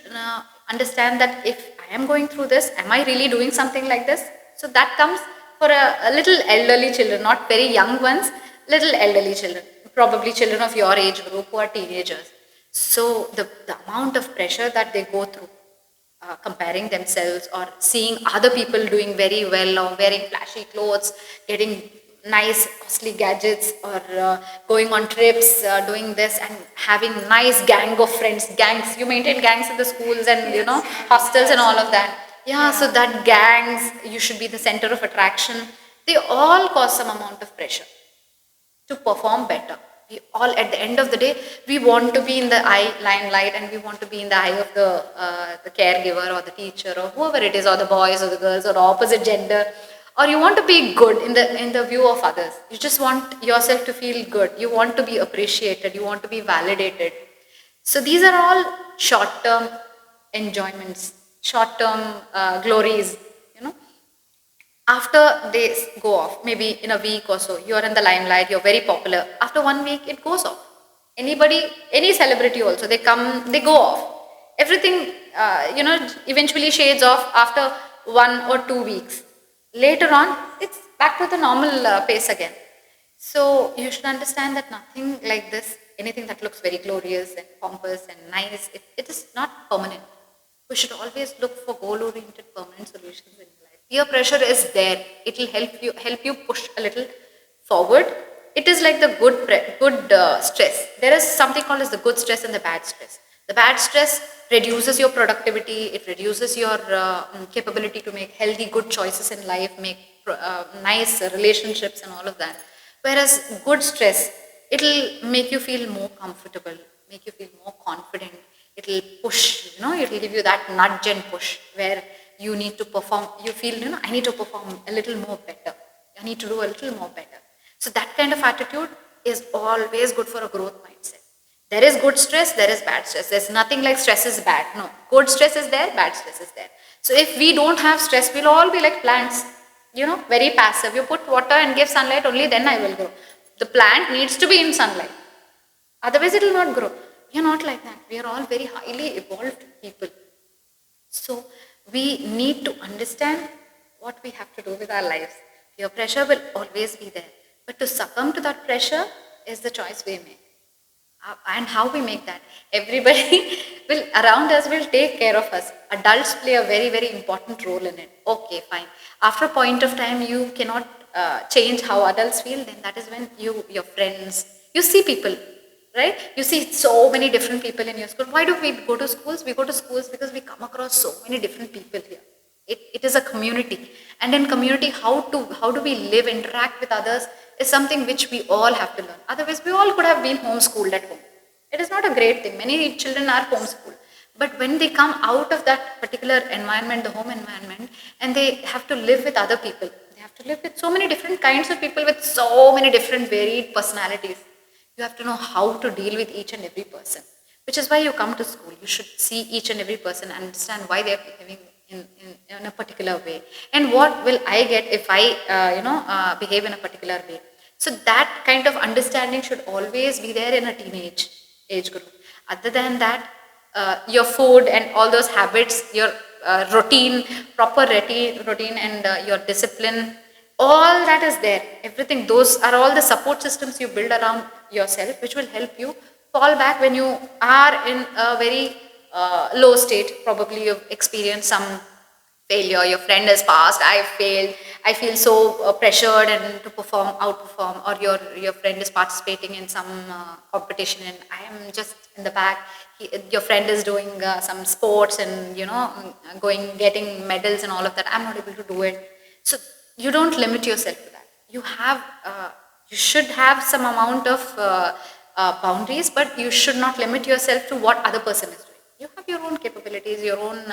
C: understand that if I am going through this, am I really doing something like this? So that comes for a little elderly children, not very young ones, little elderly children, probably children of your age group who are teenagers. So the amount of pressure that they go through, comparing themselves or seeing other people doing very well or wearing flashy clothes, getting nice costly gadgets, or going on trips, doing this and having nice gang of friends. Gangs, you maintain gangs in the schools and hostels and all of that. Yeah, so that gangs, you should be the center of attraction. They all cause some amount of pressure to perform better. We all, at the end of the day, we want to be in the limelight, and we want to be in the eye of the caregiver or the teacher or whoever it is, or the boys or the girls or the opposite gender, or you want to be good in the view of others. You just want yourself to feel good. You want to be appreciated. You want to be validated. So these are all short-term enjoyments, short-term glories. After they go off, maybe in a week or so, you're in the limelight, you're very popular. After 1 week, it goes off. Anybody, any celebrity also, they come, they go off. Everything, eventually shades off after 1 or 2 weeks. Later on, it's back to the normal pace again. So you should understand that nothing like this, anything that looks very glorious and pompous and nice, it is not permanent. We should always look for goal-oriented permanent solutions in life. Peer pressure is there. It will help you push a little forward. It is like the good stress. There is something called as the good stress and the bad stress. The bad stress reduces your productivity. It reduces your capability to make healthy, good choices in life, make nice relationships and all of that. Whereas good stress, it will make you feel more comfortable, make you feel more confident. It will push, it will give you that nudge and push where you need to perform, you feel, I need to perform a little more better. I need to do a little more better. So that kind of attitude is always good for a growth mindset. There is good stress, there is bad stress. There's nothing like stress is bad. No, good stress is there, bad stress is there. So if we don't have stress, we'll all be like plants, very passive. You put water and give sunlight, only then I will grow. The plant needs to be in sunlight. Otherwise it will not grow. We are not like that. We are all very highly evolved people. So we need to understand what we have to do with our lives. Peer pressure will always be there. But to succumb to that pressure is the choice we make. And how we make that? Everybody around us will take care of us. Adults play a very, very important role in it. Okay, fine. After a point of time, you cannot change how adults feel. Then that is when your friends, you see people. Right? You see so many different people in your school. Why do we go to schools? We go to schools because we come across so many different people here. It is a community. And in community, how do we live, interact with others is something which we all have to learn. Otherwise, we all could have been homeschooled at home. It is not a great thing. Many children are homeschooled. But when they come out of that particular environment, the home environment, and they have to live with other people, they have to live with so many different kinds of people with so many different varied personalities. You have to know how to deal with each and every person, which is why you come to school. You should see each and every person and understand why they are behaving in a particular way. And what will I get if I, behave in a particular way. So that kind of understanding should always be there in a teenage age group. Other than that, your food and all those habits, your routine, proper routine and your discipline, all that is there. Everything, those are all the support systems you build around yourself, which will help you fall back when you are in a very low state. Probably you've experienced some failure, your friend has passed, I failed, I feel so pressured and to outperform, or your friend is participating in some competition and I am just in the back. Your friend is doing some sports and getting medals and all of that. I'm not able to do it. So you don't limit yourself to that. You should have some amount of boundaries, but you should not limit yourself to what other person is doing. You have your own capabilities, your own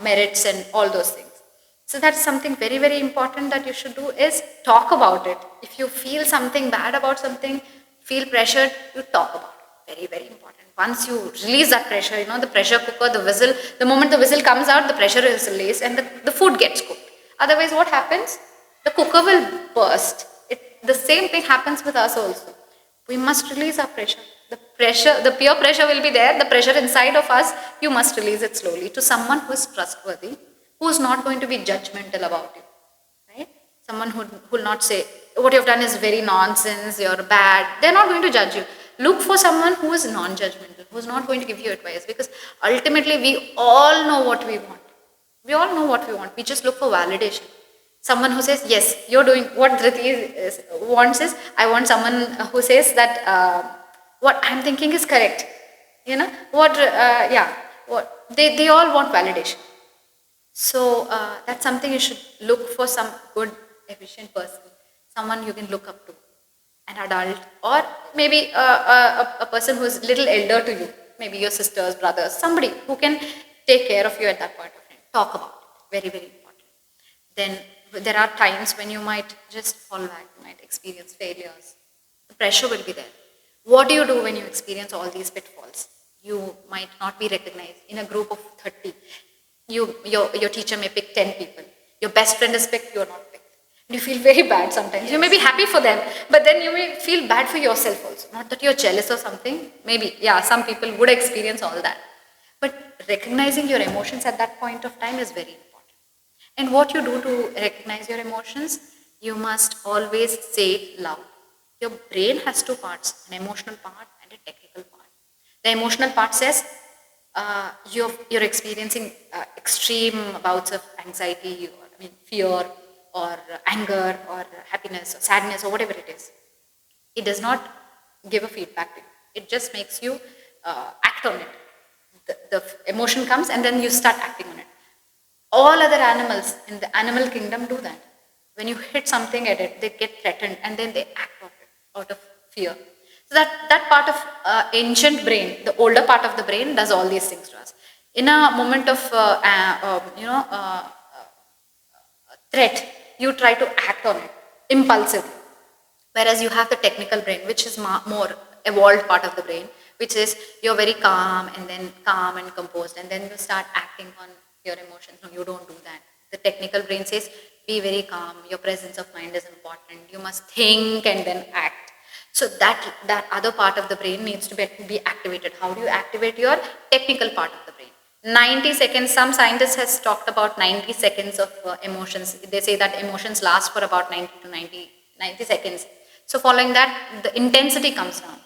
C: merits and all those things. So that's something very, very important that you should do is talk about it. If you feel something bad about something, feel pressured, you talk about it. Very, very important. Once you release that pressure, the pressure cooker, the whistle, the moment the whistle comes out, the pressure is released and the food gets cooked. Otherwise, what happens? The cooker will burst. The same thing happens with us also. We must release our pressure. The peer pressure will be there. The pressure inside of us, you must release it slowly to someone who is trustworthy, who is not going to be judgmental about you, right? Someone who will not say, what you've done is very nonsense, you're bad. They're not going to judge you. Look for someone who is non-judgmental, who is not going to give you advice, because ultimately we all know what we want. We all know what we want. We just look for validation. Someone who says, yes, you're doing what Dreethi wants is, I want someone who says that what I'm thinking is correct. What they all want validation. So that's something you should look for, some good, efficient person, someone you can look up to, an adult, or maybe a person who is little elder to you, maybe your sisters, brothers, somebody who can take care of you at that point of time. Talk about it. Very, very important. Then there are times when you might just fall back, you might experience failures. The pressure will be there. What do you do when you experience all these pitfalls? You might not be recognized in a group of 30. Your teacher may pick 10 people. Your best friend is picked, you're not picked. And you feel very bad sometimes. Yes. You may be happy for them, but then you may feel bad for yourself also. Not that you're jealous or something. Maybe, some people would experience all that. But recognizing your emotions at that point of time is very important. And what you do to recognize your emotions, you must always say it loud. Your brain has two parts, an emotional part and a technical part. The emotional part says, you're experiencing extreme bouts of anxiety, or fear, or anger, or happiness, or sadness, or whatever it is. It does not give a feedback to you. It just makes you act on it. The emotion comes and then you start acting on it. All other animals in the animal kingdom do that. When you hit something at it, they get threatened and then they act on it out of fear. So that part of ancient brain, the older part of the brain, does all these things to us. In a moment of threat, you try to act on it impulsively. Whereas you have the technical brain, which is more evolved part of the brain, which is you're very calm and composed, and then you start acting on your emotions. No, you don't do that. The technical brain says, be very calm, your presence of mind is important, you must think and then act. So that other part of the brain needs to be activated. How do you activate your technical part of the brain? 90 seconds, some scientists has talked about 90 seconds of emotions. They say that emotions last for about 90 seconds. So following that, the intensity comes down.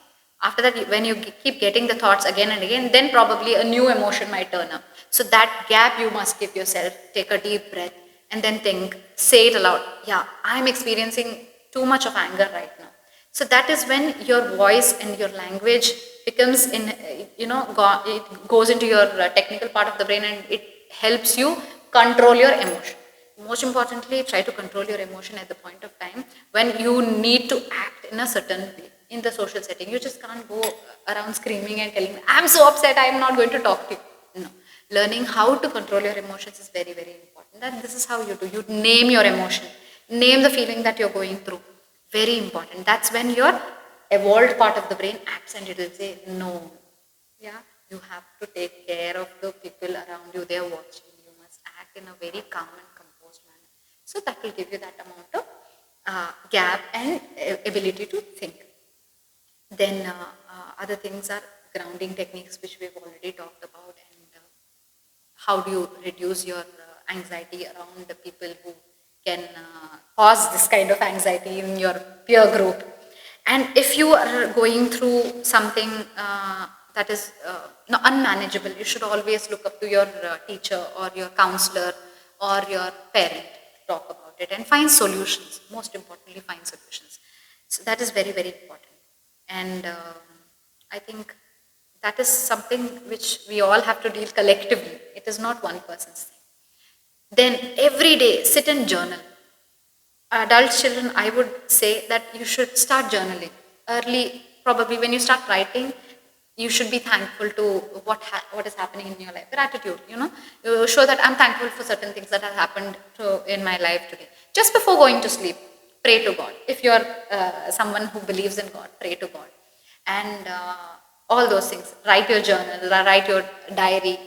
C: After that, when you keep getting the thoughts again and again, then probably a new emotion might turn up. So that gap you must give yourself. Take a deep breath and then think, say it aloud. Yeah, I'm experiencing too much of anger right now. So that is when your voice and your language becomes it goes into your technical part of the brain, and it helps you control your emotion. Most importantly, try to control your emotion at the point of time when you need to act in a certain way in the social setting. You just can't go around screaming and telling, I'm so upset, I'm not going to talk to you. No. Learning how to control your emotions is very, very important. And this is how you do. You name your emotion. Name the feeling that you're going through. Very important. That's when your evolved part of the brain acts and it will say, no. Yeah, you have to take care of the people around you. They are watching. You must act in a very calm and composed manner. So that will give you that amount of gap and ability to think. Then other things are grounding techniques, which we've already talked about, and how do you reduce your anxiety around the people who can cause this kind of anxiety in your peer group. And if you are going through something that is unmanageable, you should always look up to your teacher or your counselor or your parent to talk about it and find solutions. Most importantly, find solutions. So that is very, very important. And I think that is something which we all have to deal collectively. It is not one person's thing. Then every day, sit and journal. Adult children, I would say that you should start journaling. early, probably when you start writing, you should be thankful to what is happening in your life. Gratitude, you show that I'm thankful for certain things that have happened in my life today. Just before going to sleep, pray to God. If you're someone who believes in God, pray to God. And all those things. Write your journal, write your diary.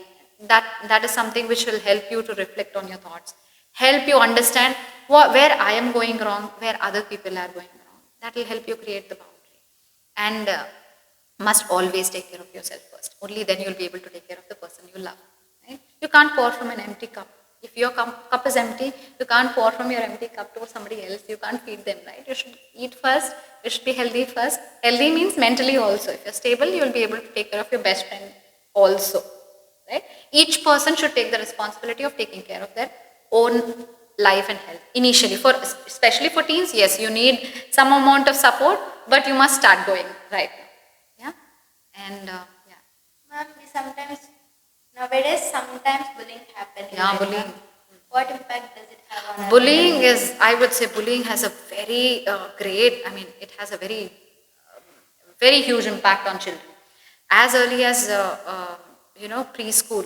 C: That is something which will help you to reflect on your thoughts, help you understand where I am going wrong, where other people are going wrong. That will help you create the boundary. And must always take care of yourself first. Only then you'll be able to take care of the person you love. Right? You can't pour from an empty cup. If your cup is empty, you can't pour from your empty cup to somebody else. You can't feed them, right? You should eat first. You should be healthy first. Healthy means mentally also. If you're stable, you'll be able to take care of your best friend also. Right? Each person should take the responsibility of taking care of their own life and health. Initially, especially for teens, yes, you need some amount of support, but you must start going right now. Yeah? And yeah.
A: Ma'am, nowadays sometimes bullying happens.
C: Yeah, bullying.
A: What impact does it have on our
C: Bullying is, I would say, bullying has a very it has a very huge impact on children. As early as, preschool,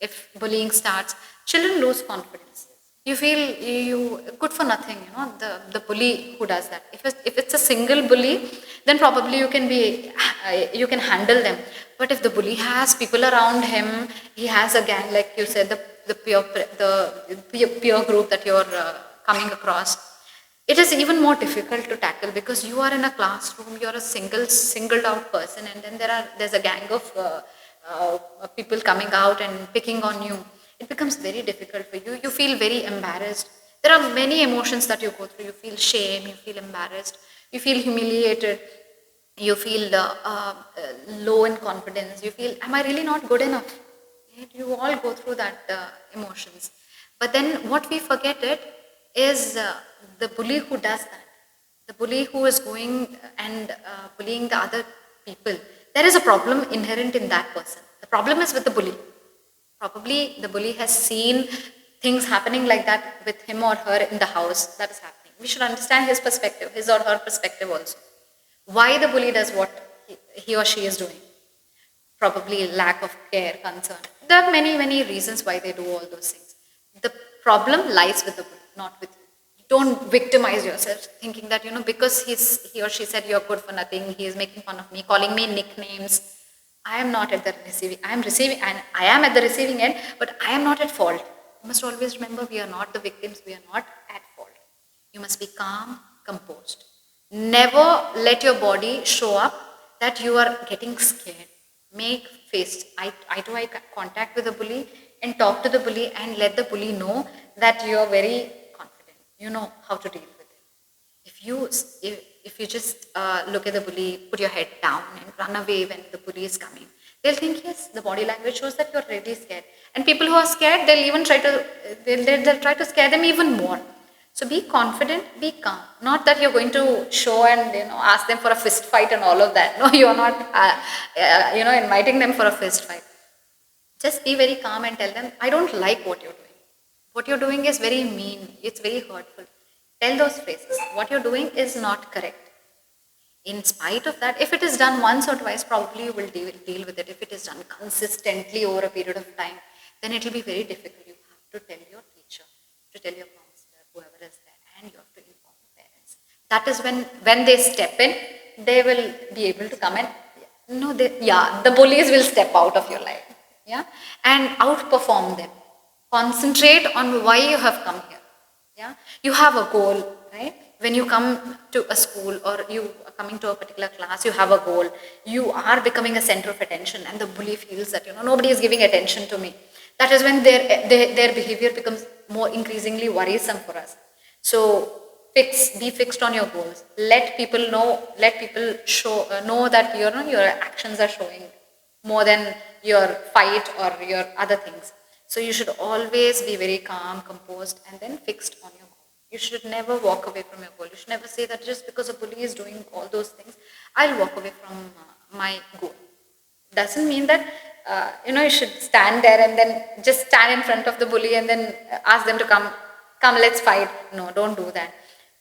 C: if bullying starts, children lose confidence. You feel you good for nothing, the bully who does that. If it's a single bully, then probably you can handle them. But if the bully has people around him, he has a gang, like you said, the peer group that you're coming across, it is even more difficult to tackle because you are in a classroom, you're a singled out person, and then there's a gang of people coming out and picking on you. It becomes very difficult for you. You feel very embarrassed. There are many emotions that you go through. You feel shame, you feel embarrassed, you feel humiliated, you feel low in confidence, you feel, am I really not good enough? Right? You all go through that emotions. But then what we forget is the bully who does that, the bully who is going and bullying the other people. There is a problem inherent in that person. The problem is with the bully. Probably the bully has seen things happening like that with him or her in the house that is happening. We should understand his perspective, his or her perspective also. Why the bully does what he or she is doing. Probably lack of care, concern. There are many, many reasons why they do all those things. The problem lies with the bully, not with you. Don't victimize yourself thinking that, because he or she said you're good for nothing, he is making fun of me, calling me nicknames. I am not at the receiving, I am at the receiving end, but I am not at fault. You must always remember, we are not the victims, we are not at fault. You must be calm, composed. Never let your body show up that you are getting scared. Make eye-to-eye contact with the bully and talk to the bully and let the bully know that you are very confident. You know how to deal with it. If you just look at the bully, put your head down and run away when the bully is coming, they'll think, yes, the body language shows that you're really scared. And people who are scared, they'll even try to scare them even more. So be confident, be calm. Not that you're going to show and ask them for a fist fight and all of that. No, you are not inviting them for a fist fight. Just be very calm and tell them, I don't like what you're doing. What you're doing is very mean. It's very hurtful. Tell those phrases. What you're doing is not correct. In spite of that, if it is done once or twice, probably you will deal with it. If it is done consistently over a period of time, then it will be very difficult. You have to tell your teacher, to tell your counselor, whoever is there, and you have to inform the parents. That is when they step in, they will be able to come and, the bullies will step out of your life. Yeah, and outperform them. Concentrate on why you have come here. Yeah, you have a goal, right? When you come to a school or you are coming to a particular class, you have a goal. You are becoming a center of attention, and the bully feels that nobody is giving attention to me. That is when their behavior becomes more increasingly worrisome for us. So be fixed on your goals. Let people know that your actions are showing more than your fight or your other things. So you should always be very calm, composed, and then fixed on your goal. You should never walk away from your goal. You should never say that just because a bully is doing all those things, I'll walk away from my goal. Doesn't mean that you should stand there and then just stand in front of the bully and then ask them to come, let's fight. No, don't do that.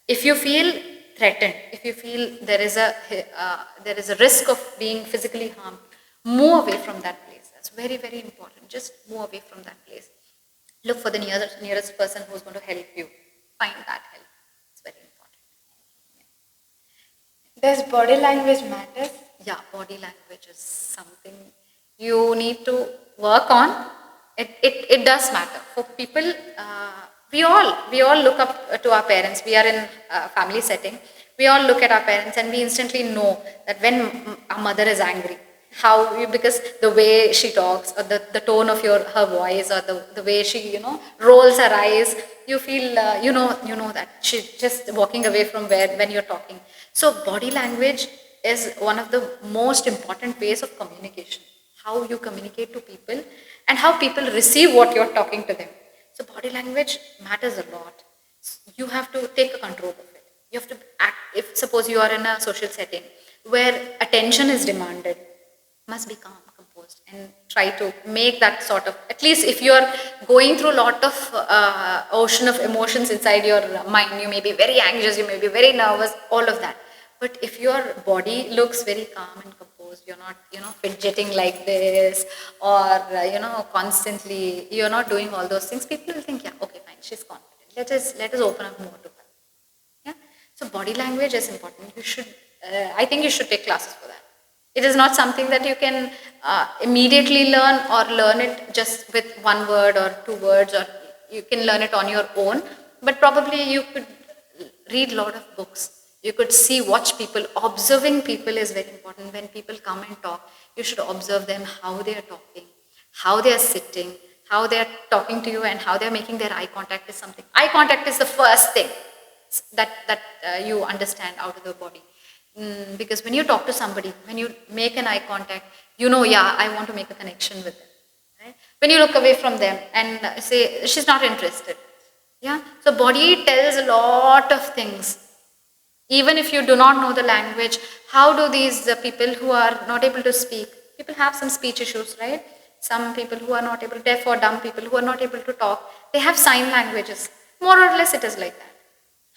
C: If you feel threatened, if you feel there is a risk of being physically harmed, move away from that place. That's very, very important. Just move away from that place. Look for the nearest person who's going to help you. Find that help. It's very important.
B: Does body language matter?
C: Yeah, body language is something you need to work on. It does matter. For people, we all look up to our parents. We are in a family setting. We all look at our parents and we instantly know that when our mother is angry, because the way she talks or the tone of her voice or the way she rolls her eyes, you feel you know that she's just walking away from when you're talking. So body language is one of the most important ways of communication. How you communicate to people and how people receive what you're talking to them. So body language matters a lot. You have to take a control of it. You have to act. If suppose you are in a social setting where attention is demanded, must be calm, composed, and try to make that sort of, at least if you are going through a lot of ocean of emotions inside your mind, you may be very anxious, you may be very nervous, all of that. But if your body looks very calm and composed, you're not, fidgeting like this, or, constantly, you're not doing all those things, people will think, yeah, okay, fine, she's confident. Let us open up more to her. Yeah. So body language is important. You should, I think you should take classes for that. It is not something that you can immediately learn or learn it just with one word or two words, or you can learn it on your own. But probably you could read a lot of books. You could watch people. Observing people is very important. When people come and talk, you should observe them, how they are talking, how they are sitting, how they are talking to you, and how they are making their eye contact is something. Eye contact is the first thing that you understand out of the body. Because when you talk to somebody, when you make an eye contact, yeah, I want to make a connection with them. Right? When you look away from them and say, she's not interested. Yeah. So body tells a lot of things. Even if you do not know the language, how do these people who are not able to speak, people have some speech issues, right? Some people who are not able, deaf or dumb people who are not able to talk, they have sign languages. More or less it is like that.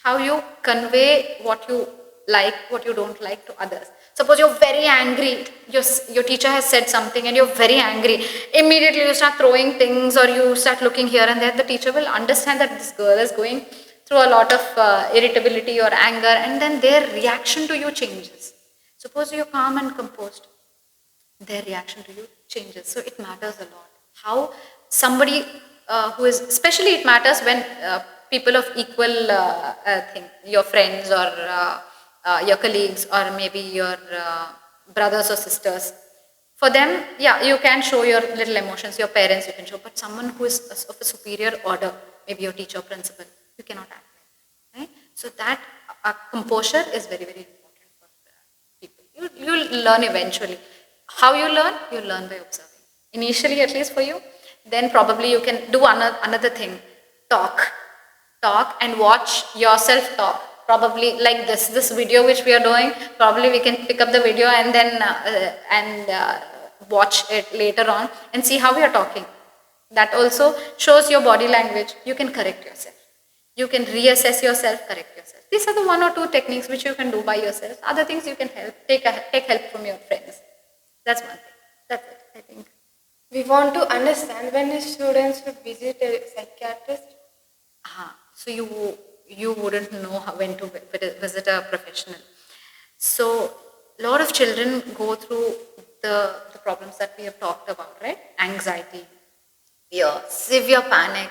C: How you convey what you like, what you don't like to others. Suppose you're very angry, your teacher has said something and you're very angry. Immediately you start throwing things or you start looking here and there. The teacher will understand that this girl is going through a lot of irritability or anger, and then their reaction to you changes. Suppose you're calm and composed, their reaction to you changes. So it matters a lot. How somebody who is, especially it matters when people of equal thing, your friends or your colleagues or maybe your brothers or sisters. For them, yeah, you can show your little emotions, your parents you can show, but someone who is of a superior order, maybe your teacher, principal, you cannot act like that, right? So that composure is very, very important for people. You'll learn eventually. How you learn? You learn by observing. Initially, at least for you, then probably you can do another thing, talk and watch yourself talk. Probably like this video which we are doing, probably we can pick up the video and then watch it later on and see how we are talking. That also shows your body language. You can correct yourself. You can reassess yourself, correct yourself. These are the one or two techniques which you can do by yourself. Other things you can take help from your friends. That's one thing. That's it, I think.
B: We want to understand when a student should visit a psychiatrist.
C: So you wouldn't know when to visit a professional. So a lot of children go through the problems that we have talked about, right? Anxiety, fear, severe panic,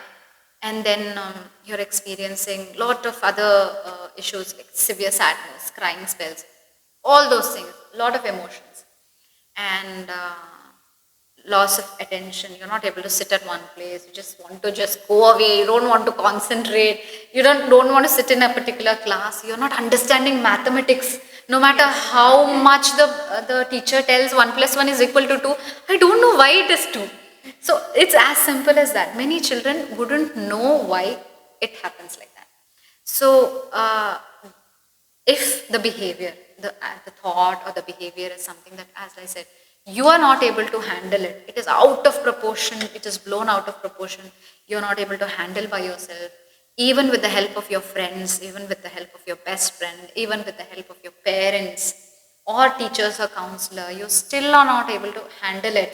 C: and then you're experiencing a lot of other issues like severe sadness, crying spells, all those things, a lot of emotions, and loss of attention. You're not able to sit at one place. You just want to just go away. You don't want to concentrate. You don't want to sit in a particular class. You're not understanding mathematics. No matter how much the teacher tells 1 + 1 is equal to 2, I don't know why it is 2. So it's as simple as that. Many children wouldn't know why it happens like that. So if the behavior, the thought or the behavior is something that, as I said, you are not able to handle it. It is out of proportion. It is blown out of proportion. You're not able to handle by yourself. even with the help of your friends, even with the help of your best friend, even with the help of your parents or teachers or counselor, you still are not able to handle it,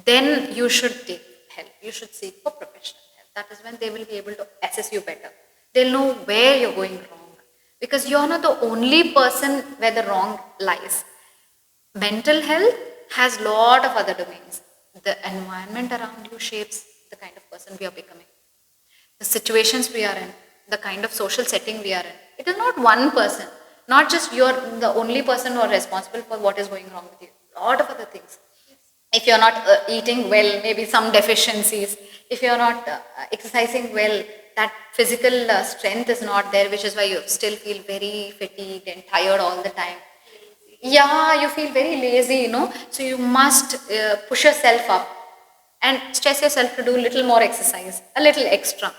C: then you should take help. You should seek for professional help. That is when they will be able to assess you better. They'll know where you're going wrong. Because you're not the only person where the wrong lies. Mental health has lot of other domains. The environment around you shapes the kind of person we are becoming. The situations we are in, the kind of social setting we are in. It is not one person, not just you're the only person who are responsible for what is going wrong with you. A lot of other things. If you're not eating well, maybe some deficiencies. If you're not exercising well, that physical strength is not there, which is why you still feel very fatigued and tired all the time. Yeah, you feel very lazy, so you must push yourself up and stress yourself to do a little more exercise, a little extra.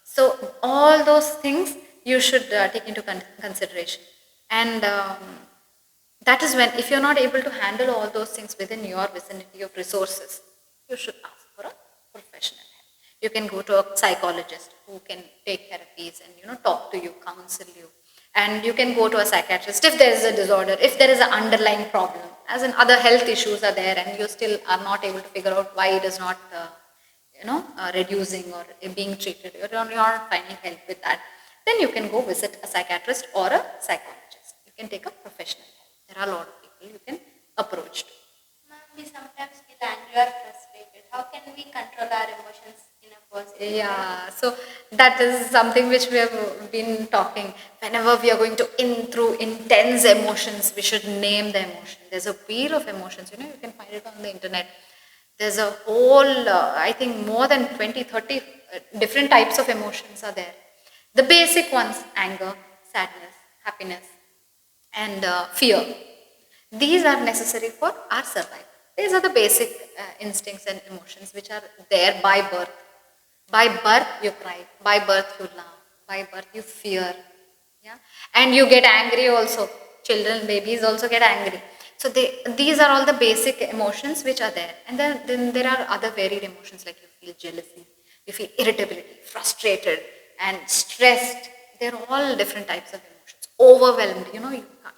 C: So all those things you should take into consideration. And that is when, if you're not able to handle all those things within your vicinity of resources, you should ask for a professional help. You can go to a psychologist who can take therapies and talk to you, counsel you. And you can go to a psychiatrist if there is a disorder, if there is an underlying problem, as in other health issues are there and you still are not able to figure out why it is not reducing or being treated, you're not finding help with that, then you can go visit a psychiatrist or a psychologist. You can take a professional help. There are a lot of people you can approach to.
A: Ma'am, we sometimes feel angry or frustrated. How can we control our emotions in a positive way?
C: Yeah, so that is something which we have been talking. Whenever we are going to through intense emotions, we should name the emotion. There's a wheel of emotions, you can find it on the internet. There's a whole, I think more than 20, 30 different types of emotions are there. The basic ones, anger, sadness, happiness, and fear. These are necessary for our survival. These are the basic instincts and emotions which are there by birth. By birth you cry, by birth you laugh, by birth you fear. Yeah? And you get angry also. Children, babies also get angry. So these are all the basic emotions which are there. And then there are other varied emotions, like you feel jealousy, you feel irritability, frustrated and stressed. They're all different types of emotions. Overwhelmed,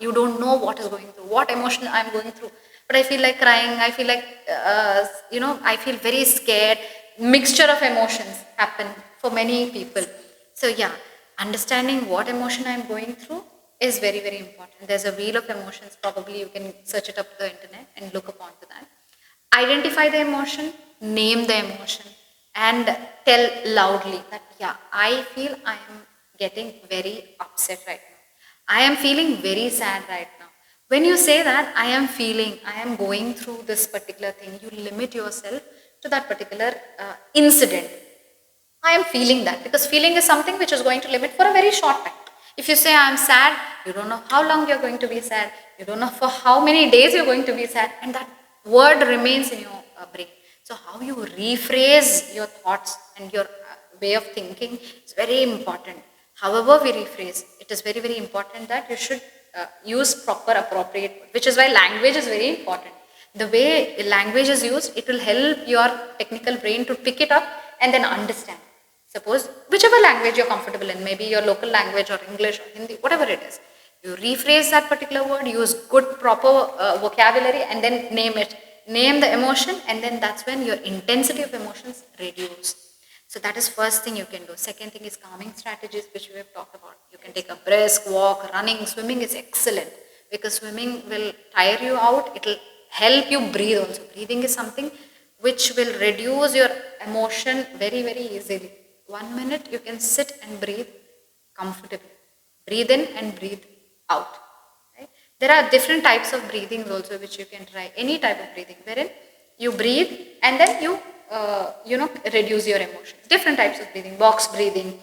C: you don't know what is going through, what emotion I'm going through. But I feel like crying, I feel like, I feel very scared. Mixture of emotions happen for many people. So yeah, understanding what emotion I'm going through is very, very important. There's a wheel of emotions. Probably you can search it up on the internet and look upon to that. Identify the emotion, name the emotion, and tell loudly that, yeah, I feel I am getting very upset right now. I am feeling very sad right now. When you say that, I am feeling, I am going through this particular thing, you limit yourself to that particular incident. I am feeling that, because feeling is something which is going to limit for a very short time. If you say I am sad, you don't know how long you're going to be sad, you don't know for how many days you're going to be sad, and that word remains in your brain. So how you rephrase your thoughts and your way of thinking is very important. However we rephrase, it is very, very important that you should use proper, appropriate, which is why language is very important. The way language is used, it will help your technical brain to pick it up and then understand. Suppose whichever language you're comfortable in, maybe your local language or English or Hindi, whatever it is, you rephrase that particular word, use good proper vocabulary, and then name it. Name the emotion, and then that's when your intensity of emotions reduce. So that is first thing you can do. Second thing is calming strategies, which we have talked about. You can take a brisk walk, running, swimming is excellent, because swimming will tire you out. It will help you breathe also. Breathing is something which will reduce your emotion very, very easily. 1 minute you can sit and breathe comfortably. Breathe in and breathe out. Right? There are different types of breathing also which you can try. Any type of breathing wherein you breathe and then you reduce your emotions. Different types of breathing. Box breathing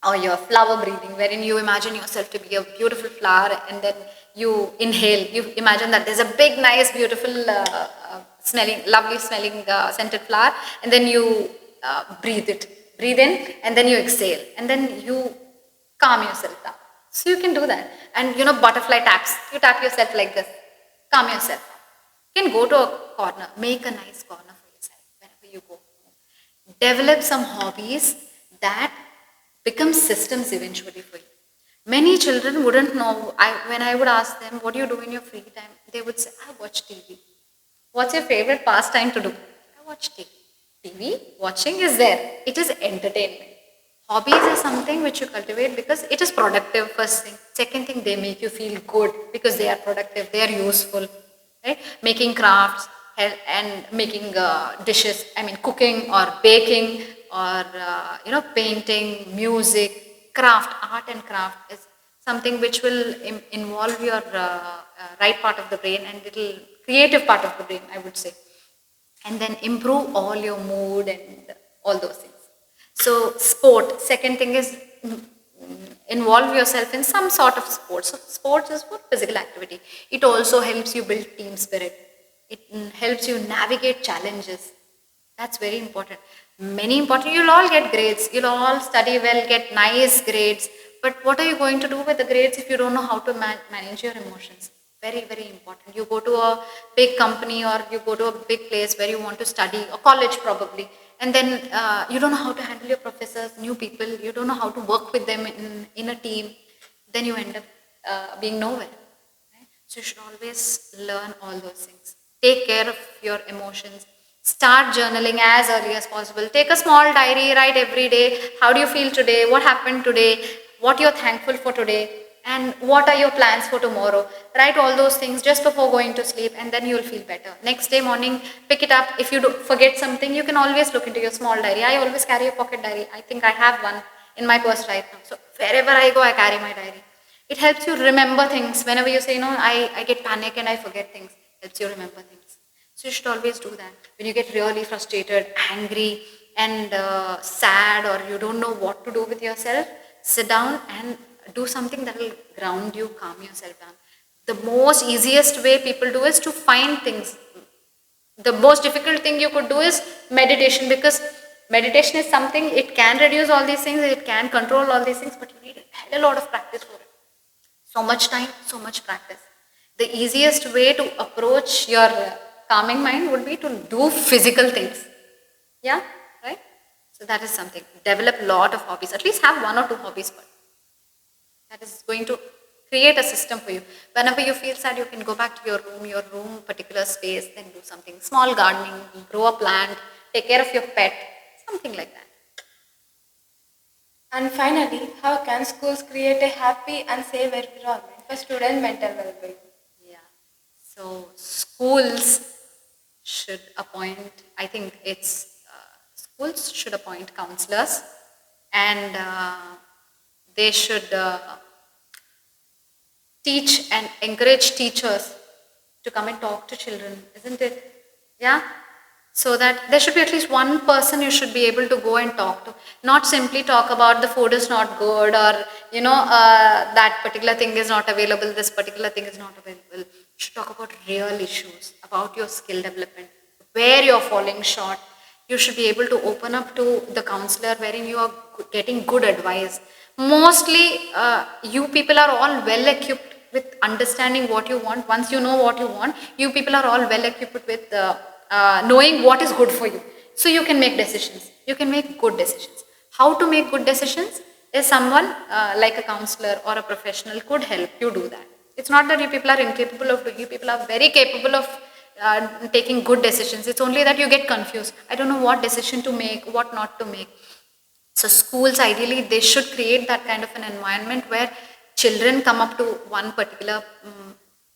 C: or your flower breathing, wherein you imagine yourself to be a beautiful flower and then you inhale. You imagine that there's a big, nice, beautiful smelling, lovely smelling scented flower, and then you breathe it. Breathe in and then you exhale, and then you calm yourself down. So you can do that. And butterfly taps. You tap yourself like this. Calm yourself. You can go to a corner. Make a nice corner for yourself whenever you go. Develop some hobbies that becomes systems eventually for you. Many children wouldn't know. When I would ask them, what do you do in your free time? They would say, I watch TV. What's your favorite pastime to do? I watch TV. TV watching is there. It is entertainment. Hobbies is something which you cultivate because it is productive, first thing. Second thing, they make you feel good because they are productive, they are useful. Right? Making crafts and making dishes, I mean cooking or baking or painting, music, craft, art and craft is something which will involve your right part of the brain and little creative part of the brain, I would say, and then improve all your mood and all those things. So sport, second thing is involve yourself in some sort of sport. So sports is for physical activity. It also helps you build team spirit. It helps you navigate challenges. That's very important. Many important. You'll all get grades. You'll all study well, get nice grades. But what are you going to do with the grades if you don't know how to manage your emotions? Very, very important. You go to a big company or you go to a big place where you want to study, or college probably, and then you don't know how to handle your professors, new people, you don't know how to work with them in a team, then you end up being nowhere. Right? So you should always learn all those things. Take care of your emotions. Start journaling as early as possible. Take a small diary, write every day. How do you feel today? What happened today? What you're thankful for today? And what are your plans for tomorrow? Write all those things just before going to sleep, and then you'll feel better. Next day morning, pick it up. If you forget something, you can always look into your small diary. I always carry a pocket diary. I think I have one in my purse right now. So wherever I go, I carry my diary. It helps you remember things. Whenever you say, I get panic and I forget things, it helps you remember things. So you should always do that. When you get really frustrated, angry, and sad, or you don't know what to do with yourself, sit down and do something that will ground you, calm yourself down. The most easiest way people do is to find things. The most difficult thing you could do is meditation, because meditation is something, it can reduce all these things, it can control all these things, but you need a lot of practice for it. So much time, so much practice. The easiest way to approach your calming mind would be to do physical things. Yeah, right? So that is something. Develop a lot of hobbies. At least have one or two hobbies per. That is going to create a system for you. Whenever you feel sad, you can go back to your room, particular space, then do something. Small gardening, grow a plant, take care of your pet, something like that.
B: And finally, how can schools create a happy and safe environment for student mental well-being?
C: Yeah. So schools should appoint, I think schools should appoint counselors, and they should teach and encourage teachers to come and talk to children, isn't it? Yeah? So that there should be at least one person you should be able to go and talk to. Not simply talk about the food is not good, or, that particular thing is not available, this particular thing is not available. You should talk about real issues, about your skill development, where you're falling short. You should be able to open up to the counselor wherein you are getting good advice. Mostly, you people are all well equipped with understanding what you want. Once you know what you want, you people are all well equipped with knowing what is good for you. So you can make decisions. You can make good decisions. How to make good decisions is someone like a counselor or a professional could help you do that. It's not that you people are incapable of doing. You people are very capable of taking good decisions. It's only that you get confused. I don't know what decision to make, what not to make. So schools, ideally, they should create that kind of an environment where children come up to one particular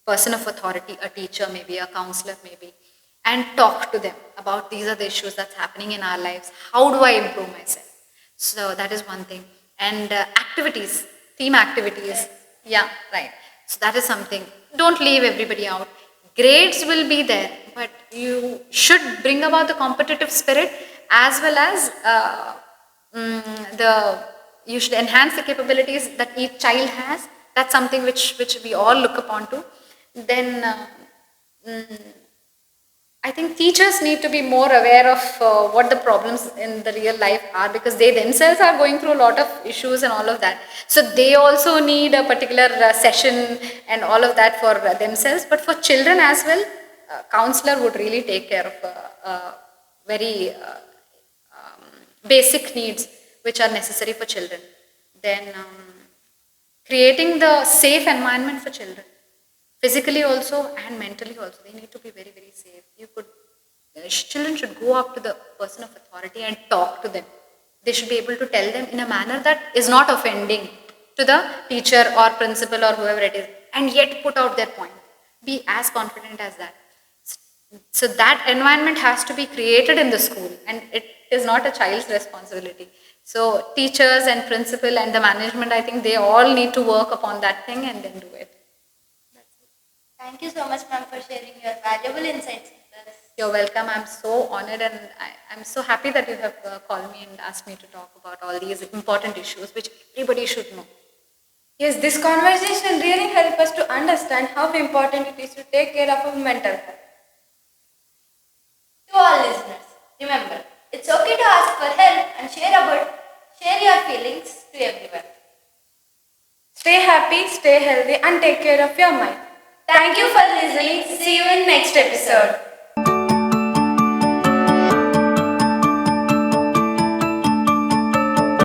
C: person of authority, a teacher maybe, a counselor maybe, and talk to them about these are the issues that's happening in our lives. How do I improve myself? So that is one thing. And activities, team activities. Yeah, right. So that is something. Don't leave everybody out. Grades will be there, but you should bring about the competitive spirit, as well as you should enhance the capabilities that each child has. That's something which we all look upon to. Then I think teachers need to be more aware of what the problems in the real life are, because they themselves are going through a lot of issues and all of that. So they also need a particular session and all of that for themselves. But for children as well, counselor would really take care of very basic needs which are necessary for children. Then creating the safe environment for children, physically also and mentally also. They need to be very, very safe. Children should go up to the person of authority and talk to them. They should be able to tell them in a manner that is not offending to the teacher or principal or whoever it is, and yet put out their point. Be as confident as that. So that environment has to be created in the school, and it is not a child's responsibility. So teachers and principal and the management, I think they all need to work upon that thing and then do it.
A: Thank you so much, ma'am, for sharing your valuable insights with us.
C: You're welcome. I'm so honored, and I'm so happy that you have called me and asked me to talk about all these important issues which everybody should know.
B: Yes, this conversation really helped us to understand how important it is to take care of our mental health.
A: To all listeners, remember, it's okay to ask for help and share your feelings to everyone.
B: Stay happy, stay healthy, and take care of your mind. Thank you for listening. See you in next episode.